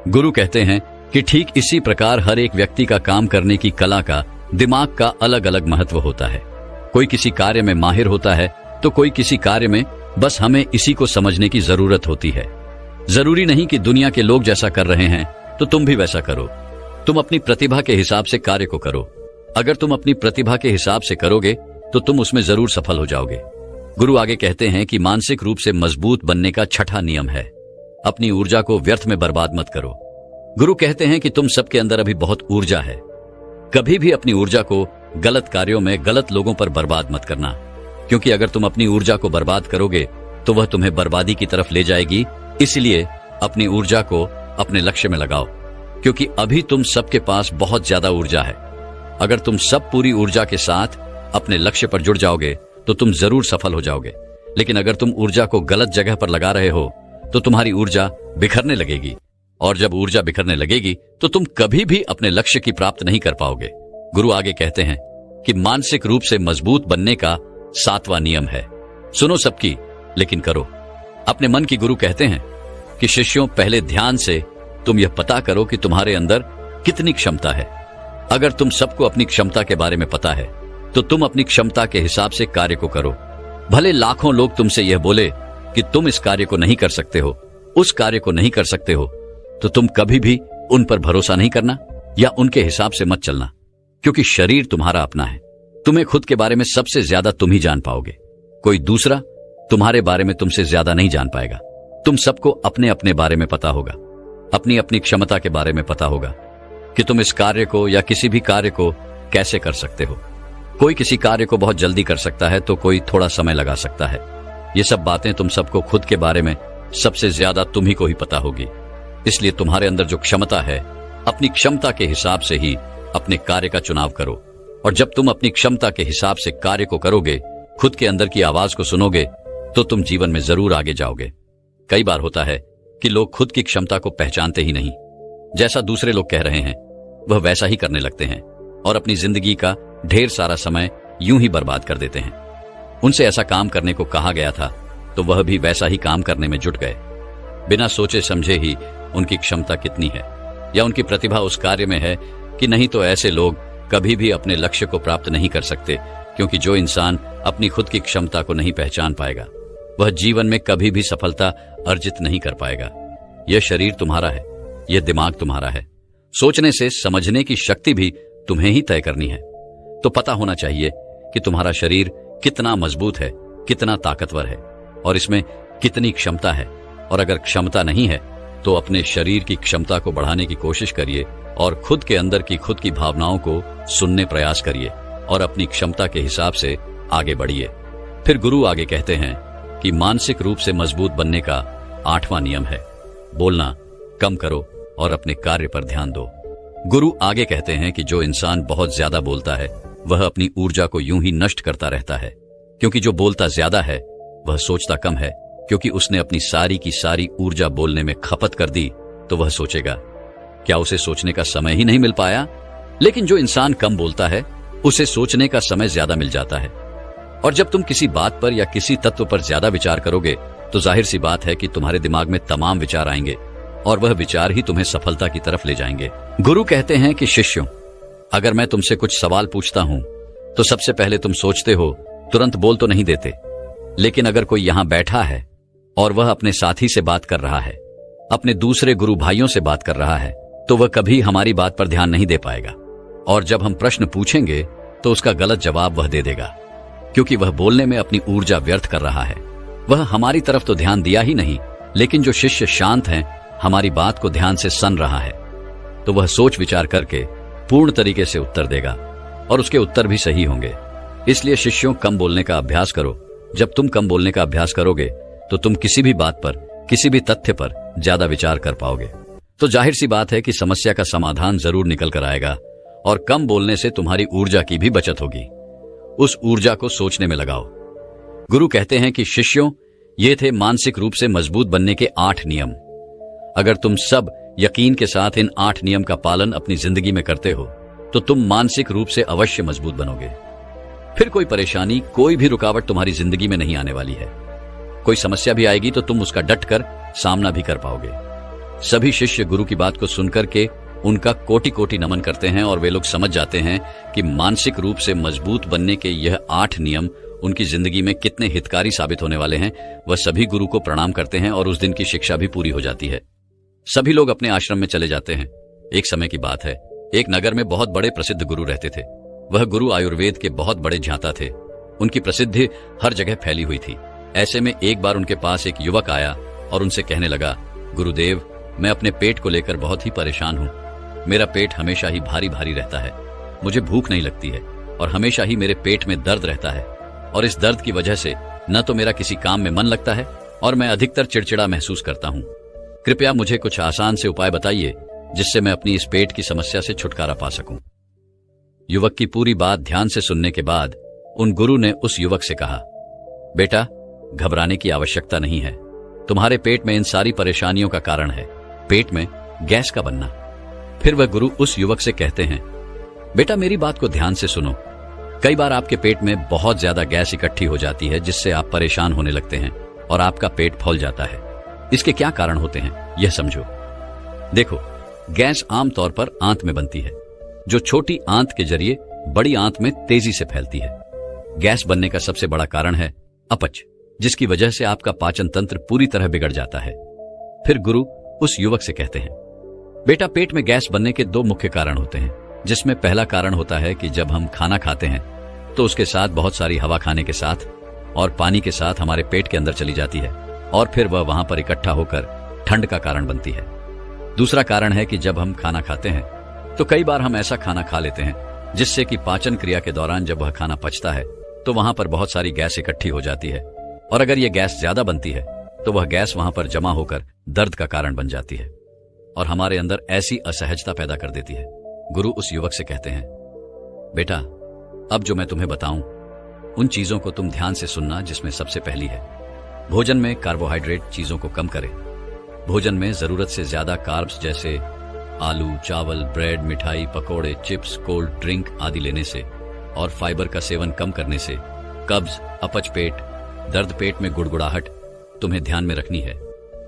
गुरु कहते हैं कि ठीक इसी प्रकार हर एक व्यक्ति का काम करने की कला का, दिमाग का अलग अलग महत्व होता है। कोई किसी कार्य में माहिर होता है तो कोई किसी कार्य में बस हमें इसी को समझने की जरूरत होती है। जरूरी नहीं कि दुनिया के लोग जैसा कर रहे हैं तो तुम भी वैसा करो। तुम अपनी प्रतिभा के हिसाब से कार्य को करो। अगर तुम अपनी प्रतिभा के हिसाब से करोगे तो तुम उसमें जरूर सफल हो जाओगे। गुरु आगे कहते हैं कि मानसिक रूप से मजबूत बनने का 6वां नियम है अपनी ऊर्जा को व्यर्थ में बर्बाद मत करो। गुरु कहते हैं कि तुम सबके अंदर अभी बहुत ऊर्जा है। कभी भी अपनी ऊर्जा को गलत कार्यों में, गलत लोगों पर बर्बाद मत करना, क्योंकि अगर तुम अपनी ऊर्जा को बर्बाद करोगे तो वह तुम्हें बर्बादी की तरफ ले जाएगी। इसलिए अपनी ऊर्जा को अपने लक्ष्य में लगाओ, क्योंकि अभी तुम सबके पास बहुत ज्यादा ऊर्जा है। अगर तुम सब पूरी ऊर्जा के साथ अपने लक्ष्य पर जुड़ जाओगे तो तुम जरूर सफल हो जाओगे। लेकिन अगर तुम ऊर्जा को गलत जगह पर लगा रहे हो तो तुम्हारी ऊर्जा बिखरने लगेगी, और जब ऊर्जा बिखरने लगेगी तो तुम कभी भी अपने लक्ष्य की प्राप्त नहीं कर पाओगे। गुरु आगे कहते हैं कि मानसिक रूप से मजबूत बनने का 7वां नियम है सुनो सबकी, लेकिन करो अपने मन की। गुरु कहते हैं कि शिष्यों, पहले ध्यान से तुम यह पता करो कि तुम्हारे अंदर कितनी क्षमता है। अगर तुम सबको अपनी क्षमता के बारे में पता है तो तुम अपनी क्षमता के हिसाब से कार्य को करो। भले लाखों लोग तुमसे यह बोले कि तुम इस कार्य को नहीं कर सकते हो, उस कार्य को नहीं कर सकते हो, तो तुम कभी भी उन पर भरोसा नहीं करना या उनके हिसाब से मत चलना, क्योंकि शरीर तुम्हारा अपना है। तुम्हें खुद के बारे में सबसे ज्यादा तुम ही जान पाओगे। कोई दूसरा तुम्हारे बारे में तुमसे ज्यादा नहीं जान पाएगा। तुम सबको अपने अपने बारे में पता होगा, अपनी अपनी क्षमता के बारे में पता होगा। कि तुम इस कार्य को या किसी भी कार्य को कैसे कर सकते हो। कोई किसी कार्य को बहुत जल्दी कर सकता है तो कोई थोड़ा समय लगा सकता है। ये सब बातें तुम सबको खुद के बारे में सबसे ज्यादा तुम्ही को ही पता होगी। इसलिए तुम्हारे अंदर जो क्षमता है, अपनी क्षमता के हिसाब से ही अपने कार्य का चुनाव करो। और जब तुम अपनी क्षमता के हिसाब से कार्य को करोगे, खुद के अंदर की आवाज को सुनोगे, तो तुम जीवन में जरूर आगे जाओगे। कई बार होता है कि लोग खुद की क्षमता को पहचानते ही नहीं। जैसा दूसरे लोग कह रहे हैं वह वैसा ही करने लगते हैं और अपनी जिंदगी का ढेर सारा समय यूं ही बर्बाद कर देते हैं। उनसे ऐसा काम करने को कहा गया था तो वह भी वैसा ही काम करने में जुट गए, बिना सोचे समझे ही उनकी क्षमता कितनी है या उनकी प्रतिभा उस कार्य में है कि नहीं। तो ऐसे लोग कभी भी अपने लक्ष्य को प्राप्त नहीं कर सकते, क्योंकि जो इंसान अपनी खुद की क्षमता को नहीं पहचान पाएगा वह जीवन में कभी भी सफलता अर्जित नहीं कर पाएगा। यह शरीर तुम्हारा है, यह दिमाग तुम्हारा है। सोचने से समझने की शक्ति भी तुम्हें ही तय करनी है। तो पता होना चाहिए कि तुम्हारा शरीर कितना मजबूत है, कितना ताकतवर है और इसमें कितनी क्षमता है। और अगर क्षमता नहीं है तो अपने शरीर की क्षमता को बढ़ाने की कोशिश करिए और खुद के अंदर की खुद की भावनाओं को सुनने प्रयास करिए और अपनी क्षमता के हिसाब से आगे बढ़िए। फिर गुरु आगे कहते हैं कि मानसिक रूप से मजबूत बनने का 8वां नियम है, बोलना कम करो और अपने कार्य पर ध्यान दो। गुरु आगे कहते हैं कि जो इंसान बहुत ज्यादा बोलता है वह अपनी ऊर्जा को यूं ही नष्ट करता रहता है, क्योंकि जो बोलता ज्यादा है वह सोचता कम है, क्योंकि उसने अपनी सारी की सारी ऊर्जा बोलने में खपत कर दी तो वह सोचेगा क्या उसे सोचने का समय ही नहीं मिल पाया। लेकिन जो इंसान कम बोलता है उसे सोचने का समय ज्यादा मिल जाता है। और जब तुम किसी बात पर या किसी तत्व पर ज्यादा विचार करोगे तो जाहिर सी बात है कि तुम्हारे दिमाग में तमाम विचार आएंगे और वह विचार ही तुम्हें सफलता की तरफ ले जाएंगे। गुरु कहते हैं कि शिष्यों, अगर मैं तुमसे कुछ सवाल पूछता हूं तो सबसे पहले तुम सोचते हो, तुरंत बोल तो नहीं देते। लेकिन अगर कोई यहां बैठा है और वह अपने साथी से बात कर रहा है, अपने दूसरे गुरु भाइयों से बात कर रहा है, तो वह कभी हमारी बात पर ध्यान नहीं दे पाएगा। और जब हम प्रश्न पूछेंगे तो उसका गलत जवाब वह दे देगा, क्योंकि वह बोलने में अपनी ऊर्जा व्यर्थ कर रहा है। वह हमारी तरफ तो ध्यान दिया ही नहीं, लेकिन जो शिष्य शांत हैं, हमारी बात को ध्यान से सुन रहा है, तो वह सोच विचार करके पूर्ण तरीके से उत्तर देगा और उसके उत्तर भी सही होंगे। इसलिए शिष्यों, कम बोलने का अभ्यास करो। जब तुम कम बोलने का अभ्यास करोगे तो तुम किसी भी बात पर, किसी भी तथ्य पर ज्यादा विचार कर पाओगे। तो जाहिर सी बात है कि समस्या का समाधान जरूर निकल कर आएगा और कम बोलने से तुम्हारी ऊर्जा की भी बचत होगी। उस ऊर्जा को सोचने में लगाओ। गुरु कहते हैं कि शिष्यों, ये थे मानसिक रूप से मजबूत बनने के 8 नियम। अगर तुम सब यकीन के साथ इन 8 नियम का पालन अपनी जिंदगी में करते हो तो तुम मानसिक रूप से अवश्य मजबूत बनोगे। फिर कोई परेशानी, कोई भी रुकावट तुम्हारी जिंदगी में नहीं आने वाली है। कोई समस्या भी आएगी तो तुम उसका डट कर सामना भी कर पाओगे। सभी शिष्य गुरु की बात को सुनकर के उनका कोटि कोटि नमन करते हैं और वे लोग समझ जाते हैं कि मानसिक रूप से मजबूत बनने के यह 8 नियम उनकी जिंदगी में कितने हितकारी साबित होने वाले हैं। वह सभी गुरु को प्रणाम करते हैं और उस दिन की शिक्षा भी पूरी हो जाती है। सभी लोग अपने आश्रम में चले जाते हैं। एक समय की बात है, एक नगर में बहुत बड़े प्रसिद्ध गुरु रहते थे। वह गुरु आयुर्वेद के बहुत बड़े ज्ञाता थे। उनकी प्रसिद्धि हर जगह फैली हुई थी। ऐसे में एक बार उनके पास एक युवक आया और उनसे कहने लगा, गुरुदेव, मैं अपने पेट को लेकर बहुत ही परेशान हूँ। मेरा पेट हमेशा ही भारी भारी रहता है, मुझे भूख नहीं लगती है और हमेशा ही मेरे पेट में दर्द रहता है। और इस दर्द की वजह से न तो मेरा किसी काम में मन लगता है और मैं अधिकतर चिड़चिड़ा महसूस करता हूँ। कृपया मुझे कुछ आसान से उपाय बताइए जिससे मैं अपनी इस पेट की समस्या से छुटकारा पा सकूं। युवक की पूरी बात ध्यान से सुनने के बाद उन गुरु ने उस युवक से कहा, बेटा, घबराने की आवश्यकता नहीं है। तुम्हारे पेट में इन सारी परेशानियों का कारण है पेट में गैस का बनना। फिर वह गुरु उस युवक से कहते हैं, बेटा, मेरी बात को ध्यान से सुनो। कई बार आपके पेट में बहुत ज्यादा गैस इकट्ठी हो जाती है जिससे आप परेशान होने लगते हैं और आपका पेट फूल जाता है। इसके क्या कारण होते हैं यह समझो। देखो, गैस आमतौर पर आंत में बनती है, जो छोटी आंत के जरिए बड़ी आंत में तेजी से फैलती है। गैस बनने का सबसे बड़ा कारण है अपच, जिसकी वजह से आपका पाचन तंत्र पूरी तरह बिगड़ जाता है। फिर गुरु उस युवक से कहते हैं, बेटा, पेट में गैस बनने के 2 मुख्य कारण होते हैं, जिसमें पहला कारण होता है कि जब हम खाना खाते हैं तो उसके साथ बहुत सारी हवा खाने के साथ और पानी के साथ हमारे पेट के अंदर चली जाती है और फिर वह वहां पर इकट्ठा होकर ठंड का कारण बनती है। दूसरा कारण है कि जब हम खाना खाते हैं तो कई बार हम ऐसा खाना खा लेते हैं जिससे कि पाचन क्रिया के दौरान जब वह खाना पचता है तो वहां पर बहुत सारी गैस इकट्ठी हो जाती है, और अगर यह गैस ज्यादा बनती है तो वह गैस वहां पर जमा होकर दर्द का कारण बन जाती है और हमारे अंदर ऐसी असहजता पैदा कर देती है। गुरु उस युवक से कहते हैं, बेटा, अब जो मैं तुम्हें बताऊं उन चीजों को तुम ध्यान से सुनना, जिसमें सबसे पहली है भोजन में कार्बोहाइड्रेट चीजों को कम करें। भोजन में जरूरत से ज्यादा कार्ब्स जैसे आलू, चावल, ब्रेड, मिठाई, पकोड़े, चिप्स, कोल्ड ड्रिंक आदि लेने से और फाइबर का सेवन कम करने से कब्ज, अपच पेट, दर्द पेट में गुड़गुड़ाहट तुम्हें ध्यान में रखनी है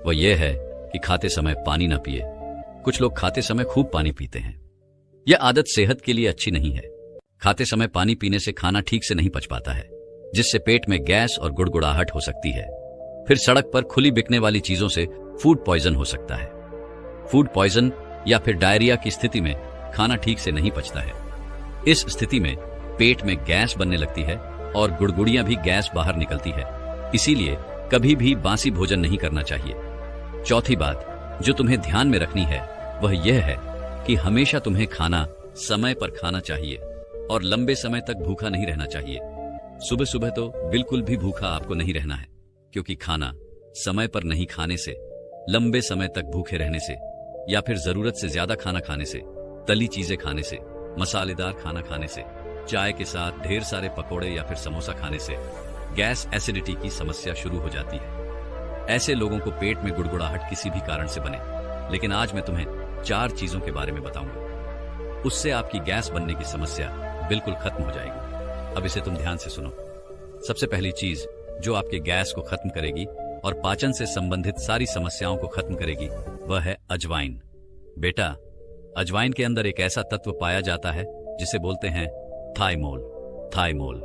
वह यह है कि खाते समय पानी न पिए। कुछ लोग खाते समय खूब पानी पीते हैं। यह आदत सेहत के लिए अच्छी नहीं है। खाते समय पानी पीने से खाना ठीक से नहीं पच पाता है, जिससे पेट में गैस और गुड़गुड़ाहट हो सकती है। फिर सड़क पर खुली बिकने वाली चीजों से फूड पॉइजन हो सकता है। फूड पॉइजन या फिर डायरिया की स्थिति में खाना ठीक से नहीं पचता है। इस स्थिति में पेट में गैस बनने लगती है और गुड़गुड़ियां भी गैस बाहर निकलती है। इसीलिए कभी भी बासी भोजन नहीं करना चाहिए। चौथी बात जो तुम्हें ध्यान में रखनी है वह यह है कि हमेशा तुम्हें खाना समय पर खाना चाहिए और लंबे समय तक भूखा नहीं रहना चाहिए। सुबह सुबह तो बिल्कुल भी भूखा आपको नहीं रहना है, क्योंकि खाना समय पर नहीं खाने से, लंबे समय तक भूखे रहने से या फिर जरूरत से ज्यादा खाना खाने से, तली चीजें खाने से, मसालेदार खाना खाने से, चाय के साथ ढेर सारे पकोड़े या फिर समोसा खाने से गैस एसिडिटी की समस्या शुरू हो जाती है। ऐसे लोगों को पेट में गुड़गुड़ाहट किसी भी कारण से बने, लेकिन आज मैं तुम्हें 4 चीजों के बारे में बताऊंगा। उससे आपकी गैस बनने की समस्या बिल्कुल खत्म हो जाएगी। अब इसे तुम ध्यान से सुनो। सबसे पहली चीज जो आपके गैस को खत्म करेगी और पाचन से संबंधित सारी समस्याओं को खत्म करेगी वह है अजवाइन। बेटा, अजवाइन के अंदर एक ऐसा तत्व पाया जाता है जिसे बोलते हैं थाइमोल। थाइमोल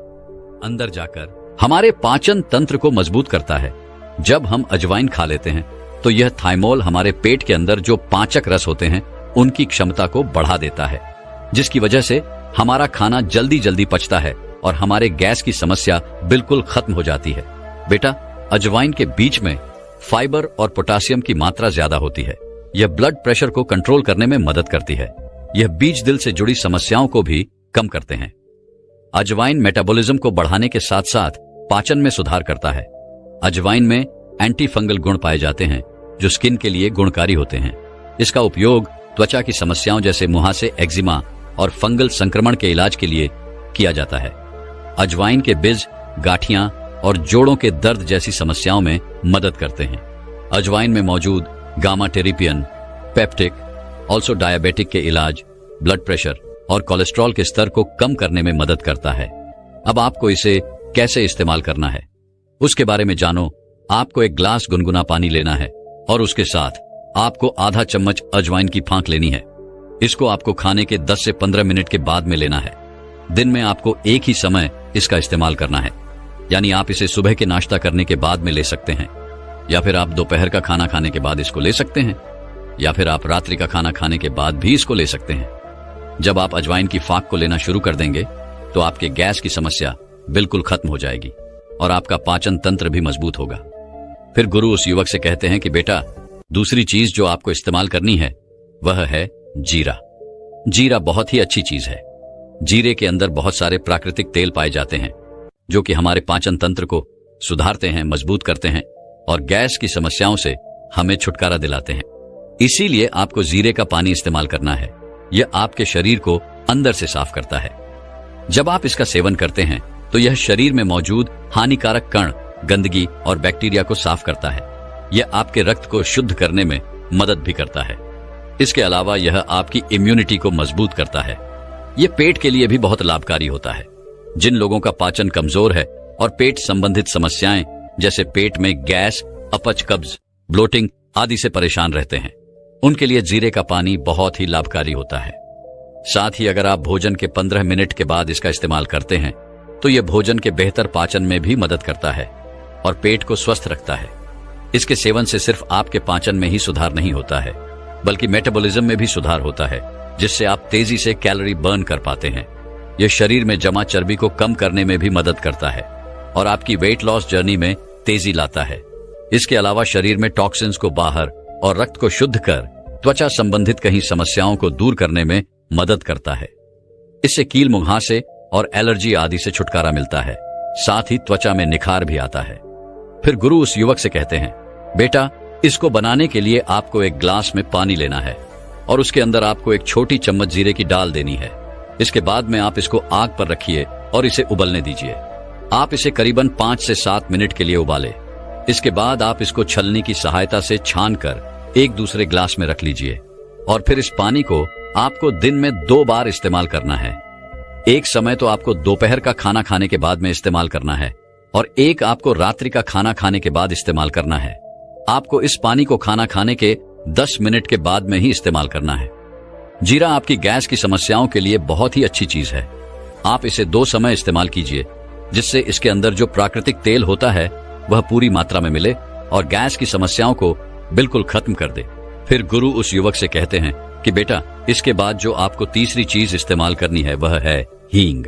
अंदर जाकर हमारे पाचन तंत्र को मजबूत करता है। जब हम अजवाइन खा लेते हैं तो यह थाइमोल हमारे पेट के अंदर जो पाचक रस होते हैं उनकी क्षमता को बढ़ा देता है, जिसकी वजह से हमारा खाना जल्दी जल्दी पचता है और हमारे गैस की समस्या बिल्कुल खत्म हो जाती है। बेटा, अजवाइन के बीज में फाइबर और पोटासियम की मात्रा ज्यादा होती है। यह ब्लड प्रेशर को कंट्रोल करने में मदद करती है। यह बीज दिल से जुड़ी समस्याओं को भी कम करते हैं। अजवाइन मेटाबॉलिज्म को बढ़ाने के साथ साथ पाचन में सुधार करता है। अजवाइन में एंटी फंगल गुण पाए जाते हैं जो स्किन के लिए गुणकारी होते हैं। इसका उपयोग त्वचा की समस्याओं जैसे मुहासे, एक्जिमा और फंगल संक्रमण के इलाज के लिए किया जाता है। अजवाइन के बीज गांठियां और जोड़ों के दर्द जैसी समस्याओं में मदद करते हैं। अजवाइन में मौजूद गामा टेरिपियन, पेप्टिक, ऑल्सो डायबिटिक के इलाज, ब्लड प्रेशर और कोलेस्ट्रॉल के स्तर को कम करने में मदद करता है। अब आपको इसे कैसे इस्तेमाल करना है उसके बारे में जानो। आपको एक ग्लास गुनगुना पानी लेना है और उसके साथ आपको आधा चम्मच अजवाइन की फांक लेनी है। इसको आपको खाने के 10 से 15 मिनट के बाद में लेना है। दिन में आपको एक ही समय इसका इस्तेमाल करना है, यानी आप इसे सुबह के नाश्ता करने के बाद में ले सकते हैं, या फिर आप दोपहर का खाना खाने के बाद इसको ले सकते हैं, या फिर आप रात्रि का खाना खाने के बाद भी इसको ले सकते हैं। जब आप अजवाइन की फांक को लेना शुरू कर देंगे तो आपके गैस की समस्या बिल्कुल खत्म हो जाएगी और आपका पाचन तंत्र भी मजबूत होगा। फिर गुरु उस युवक से कहते हैं कि बेटा, दूसरी चीज जो आपको इस्तेमाल करनी है वह है जीरा। जीरा बहुत ही अच्छी चीज है। जीरे के अंदर बहुत सारे प्राकृतिक तेल पाए जाते हैं जो कि हमारे पाचन तंत्र को सुधारते हैं, मजबूत करते हैं और गैस की समस्याओं से हमें छुटकारा दिलाते हैं। इसीलिए आपको जीरे का पानी इस्तेमाल करना है। यह आपके शरीर को अंदर से साफ करता है। जब आप इसका सेवन करते हैं तो यह शरीर में मौजूद हानिकारक कण, गंदगी और बैक्टीरिया को साफ करता है। यह आपके रक्त को शुद्ध करने में मदद भी करता है। इसके अलावा यह आपकी इम्यूनिटी को मजबूत करता है। यह पेट के लिए भी बहुत लाभकारी होता है। जिन लोगों का पाचन कमजोर है और पेट संबंधित समस्याएं जैसे पेट में गैस, अपच, कब्ज, ब्लोटिंग आदि से परेशान रहते हैं, उनके लिए जीरे का पानी बहुत ही लाभकारी होता है। साथ ही अगर आप भोजन के 15 मिनट के बाद इसका इस्तेमाल करते हैं तो यह भोजन के बेहतर पाचन में भी मदद करता है और पेट को स्वस्थ रखता है। इसके सेवन से सिर्फ आपके पाचन में ही सुधार नहीं होता है, बल्कि मेटाबॉलिज्म में भी सुधार होता है, जिससे आप तेजी से कैलोरी बर्न कर पाते हैं। यह शरीर में जमा चर्बी को कम करने में भी मदद करता है और आपकी वेट लॉस जर्नी में तेजी लाता है। इसके अलावा शरीर में टॉक्सिन्स को बाहर और रक्त को शुद्ध कर त्वचा संबंधित कई समस्याओं को दूर करने में मदद करता है। इससे कील मुहासे और एलर्जी आदि से छुटकारा मिलता है, साथ ही त्वचा में निखार भी आता है। फिर गुरु उस युवक से कहते हैं, बेटा इसको बनाने के लिए आपको एक ग्लास में पानी लेना है और उसके अंदर आपको एक छोटी चम्मच जीरे की डाल देनी है। इसके बाद में आप इसको आग पर रखिए और इसे उबलने दीजिए। आप इसे करीबन 5 से 7 मिनट के लिए उबालें। इसके बाद आप इसको छलनी की सहायता से छान कर एक दूसरे ग्लास में रख लीजिए और फिर इस पानी को आपको दिन में 2 बार इस्तेमाल करना है। एक समय तो आपको दोपहर का खाना खाने के बाद में इस्तेमाल करना है और एक आपको रात्रि का खाना खाने के बाद इस्तेमाल करना है। आपको इस पानी को खाना खाने के 10 मिनट के बाद में ही इस्तेमाल करना है। जीरा आपकी गैस की समस्याओं के लिए बहुत ही अच्छी चीज है। आप इसे 2 समय इस्तेमाल कीजिए, जिससे इसके अंदर जो प्राकृतिक तेल होता है वह पूरी मात्रा में मिले और गैस की समस्याओं को बिल्कुल खत्म कर दे। फिर गुरु उस युवक से कहते हैं कि बेटा इसके बाद जो आपको तीसरी चीज इस्तेमाल करनी है वह है हींग।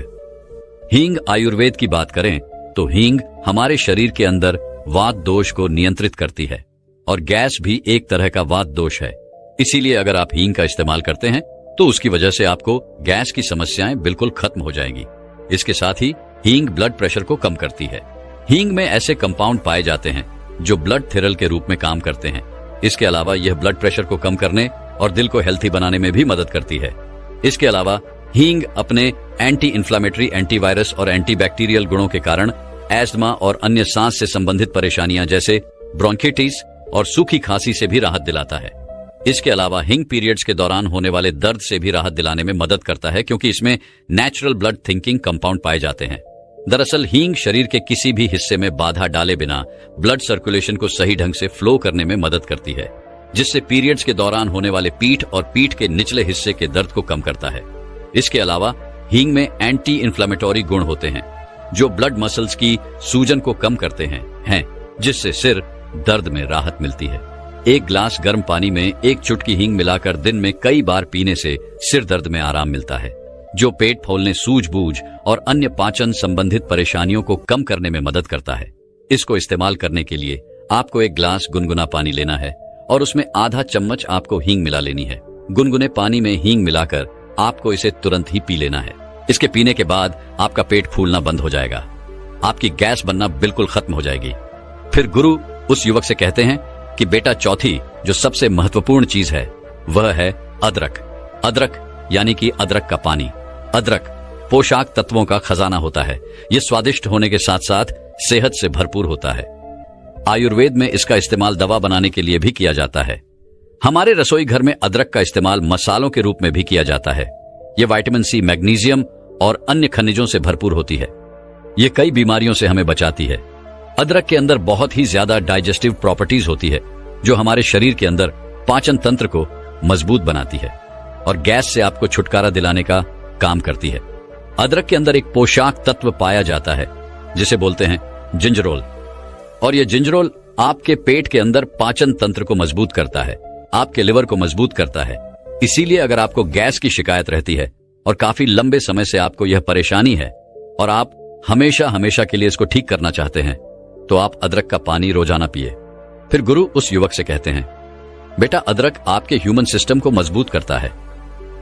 हींग आयुर्वेद की बात करें तो हींग हमारे शरीर के अंदर वात दोष को नियंत्रित करती है और गैस भी एक तरह का वात दोष है। इसीलिए अगर आप हींग का इस्तेमाल करते हैं तो उसकी वजह से आपको गैस की समस्याएं बिल्कुल खत्म हो जाएंगी। इसके साथ ही हींग ब्लड प्रेशर को कम करती है। हींग में ऐसे कंपाउंड पाए जाते हैं जो ब्लड थिरल के रूप में काम करते हैं। इसके अलावा यह ब्लड प्रेशर को कम करने और दिल को हेल्थी बनाने में भी मदद करती है। इसके अलावा हींग अपने एंटी इंफ्लेमेटरी, एंटीवायरस और एंटीबैक्टीरियल गुणों के कारण एस्थमा और अन्य सांस से संबंधित परेशानियां जैसे ब्रोंकिटिस और सूखी खांसी से भी राहत दिलाता है। इसके अलावा हींग पीरियड्स के दौरान होने वाले दर्द से भी राहत दिलाने में मदद करता है, क्योंकि इसमें नेचुरल ब्लड थिंकिंग कंपाउंड पाए जाते हैं। दरअसल हींग शरीर के किसी भी हिस्से में बाधा डाले बिना ब्लड सर्कुलेशन को सही ढंग से फ्लो करने में मदद करती है, जिससे पीरियड्स के दौरान होने वाले पीठ और पीठ के निचले हिस्से के दर्द को कम करता है। इसके अलावा हींग में एंटी इंफ्लेमेटरी गुण होते हैं जो ब्लड मसल्स की सूजन को कम करते हैं, जिससे सिर दर्द में राहत मिलती है। एक ग्लास गर्म पानी में एक चुटकी हींग मिलाकर दिन में कई बार पीने से सिर दर्द में आराम मिलता है, जो पेट फूलने, सूझबूझ और अन्य पाचन संबंधित परेशानियों को कम करने में मदद करता है। इसको इस्तेमाल करने के लिए आपको एक ग्लास गुनगुना पानी लेना है और उसमें आधा चम्मच आपको हींग मिला लेनी है। गुनगुने पानी में हींग मिलाकर आपको इसे तुरंत ही पी लेना है। इसके पीने के बाद आपका पेट फूलना बंद हो जाएगा, आपकी गैस बनना बिल्कुल खत्म हो जाएगी। फिर गुरु उस युवक से कहते हैं कि बेटा चौथी जो सबसे महत्वपूर्ण चीज है वह है अदरक। अदरक यानी कि अदरक का पानी। अदरक पोषक तत्वों का खजाना होता है। यह स्वादिष्ट होने के साथ साथ सेहत से भरपूर होता है। आयुर्वेद में इसका इस्तेमाल दवा बनाने के लिए भी किया जाता है। हमारे रसोई घर में अदरक का इस्तेमाल मसालों के रूप में भी किया जाता है। यह विटामिन सी, मैग्नीशियम और अन्य खनिजों से भरपूर होती है। यह कई बीमारियों से हमें बचाती है। अदरक के अंदर बहुत ही ज्यादा डाइजेस्टिव प्रॉपर्टीज होती है जो हमारे शरीर के अंदर पाचन तंत्र को मजबूत बनाती है और गैस से आपको छुटकारा दिलाने का काम करती है। अदरक के अंदर एक पोषक तत्व पाया जाता है जिसे बोलते हैं जिंजरोल, और यह जिंजरोल आपके पेट के अंदर पाचन तंत्र को मजबूत करता है, आपके लिवर को मजबूत करता है। इसीलिए अगर आपको गैस की शिकायत रहती है और काफी लंबे समय से आपको यह परेशानी है और आप हमेशा हमेशा के लिए इसको ठीक करना चाहते हैं, तो आप अदरक का पानी रोजाना पिए। फिर गुरु उस युवक से कहते हैं, बेटा अदरक आपके ह्यूमन सिस्टम को मजबूत करता है।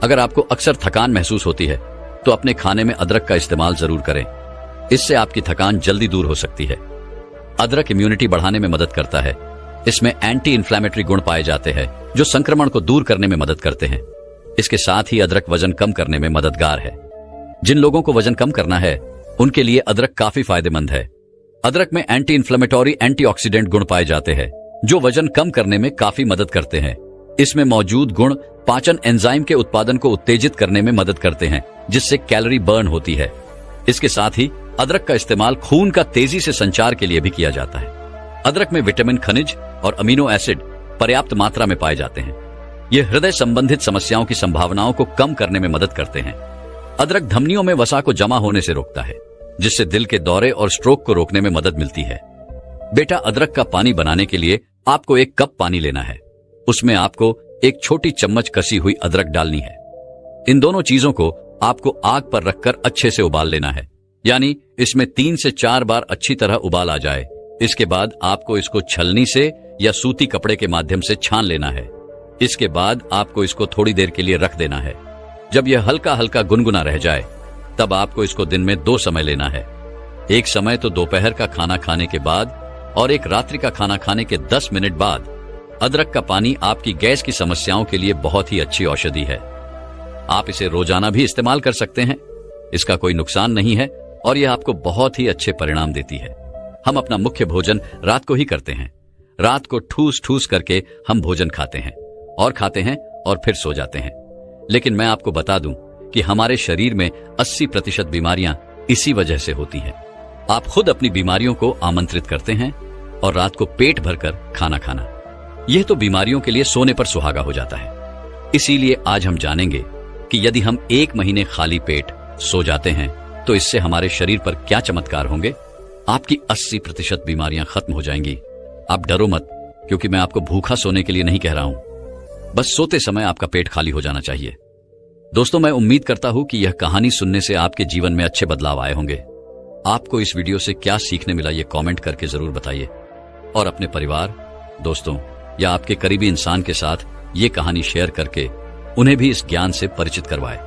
अगर आपको अक्सर थकान महसूस होती है तो अपने खाने में अदरक का इस्तेमाल जरूर करें। इससे आपकी थकान जल्दी दूर हो सकती है। अदरक इम्यूनिटी बढ़ाने में मदद करता है। इसमें एंटी इंफ्लेमेटरी गुण पाए जाते हैं जो संक्रमण को दूर करने में मदद करते हैं। इसके साथ ही अदरक वजन कम करने में मददगार है। जिन लोगों को वजन कम करना है उनके लिए अदरक काफी फायदेमंद है। अदरक में एंटी इंफ्लेमेटरी, एंटीऑक्सीडेंट गुण पाए जाते हैं जो वजन कम करने में काफी मदद करते हैं। इसमें मौजूद गुण पाचन एंजाइम के उत्पादन को उत्तेजित करने में मदद करते हैं, जिससे कैलोरी बर्न होती है। इसके साथ ही अदरक का इस्तेमाल खून का तेजी से संचार के लिए भी किया जाता है। अदरक में विटामिन, खनिज और अमीनो एसिड पर्याप्त मात्रा में पाए जाते हैं। ये हृदय संबंधित समस्याओं की संभावनाओं को कम करने में मदद करते हैं। अदरक धमनियों में वसा को जमा होने से रोकता है, जिससे दिल के दौरे और स्ट्रोक को रोकने में मदद मिलती है। बेटा अदरक का पानी बनाने के लिए आपको 1 कप पानी लेना है। उसमें आपको 1 छोटी चम्मच कसी हुई अदरक डालनी है। इन दोनों चीजों को आपको आग पर रखकर अच्छे से उबाल लेना है, यानी इसमें 3 से 4 बार अच्छी तरह उबाल आ जाए। इसके बाद आपको इसको छलनी से या सूती कपड़े के माध्यम से छान लेना है। इसके बाद आपको इसको थोड़ी देर के लिए रख देना है। जब यह हल्का हल्का गुनगुना रह जाए तब आपको इसको दिन में 2 समय लेना है। एक समय तो दोपहर का खाना खाने के बाद और एक रात्रि का खाना खाने के 10 मिनट बाद। अदरक का पानी आपकी गैस की समस्याओं के लिए बहुत ही अच्छी औषधि है। आप इसे रोजाना भी इस्तेमाल कर सकते हैं, इसका कोई नुकसान नहीं है और यह आपको बहुत ही अच्छे परिणाम देती है। हम अपना मुख्य भोजन रात को ही करते हैं। रात को ठूस ठूस करके हम भोजन खाते हैं और फिर सो जाते हैं। लेकिन मैं आपको बता दूं कि हमारे शरीर में 80% बीमारियां इसी वजह से होती हैं। आप खुद अपनी बीमारियों को आमंत्रित करते हैं और रात को पेट भरकर खाना खाना, यह तो बीमारियों के लिए सोने पर सुहागा हो जाता है। इसीलिए आज हम जानेंगे कि यदि हम 1 महीने खाली पेट सो जाते हैं तो इससे हमारे शरीर पर क्या चमत्कार होंगे। आपकी 80% बीमारियां खत्म हो जाएंगी। आप डरो मत, क्योंकि मैं आपको भूखा सोने के लिए नहीं कह रहा हूं। बस सोते समय आपका पेट खाली हो जाना चाहिए। दोस्तों, मैं उम्मीद करता हूं कि यह कहानी सुनने से आपके जीवन में अच्छे बदलाव आए होंगे। आपको इस वीडियो से क्या सीखने मिला ये कमेंट करके जरूर बताइए और अपने परिवार, दोस्तों या आपके करीबी इंसान के साथ ये कहानी शेयर करके उन्हें भी इस ज्ञान से परिचित करवाएं।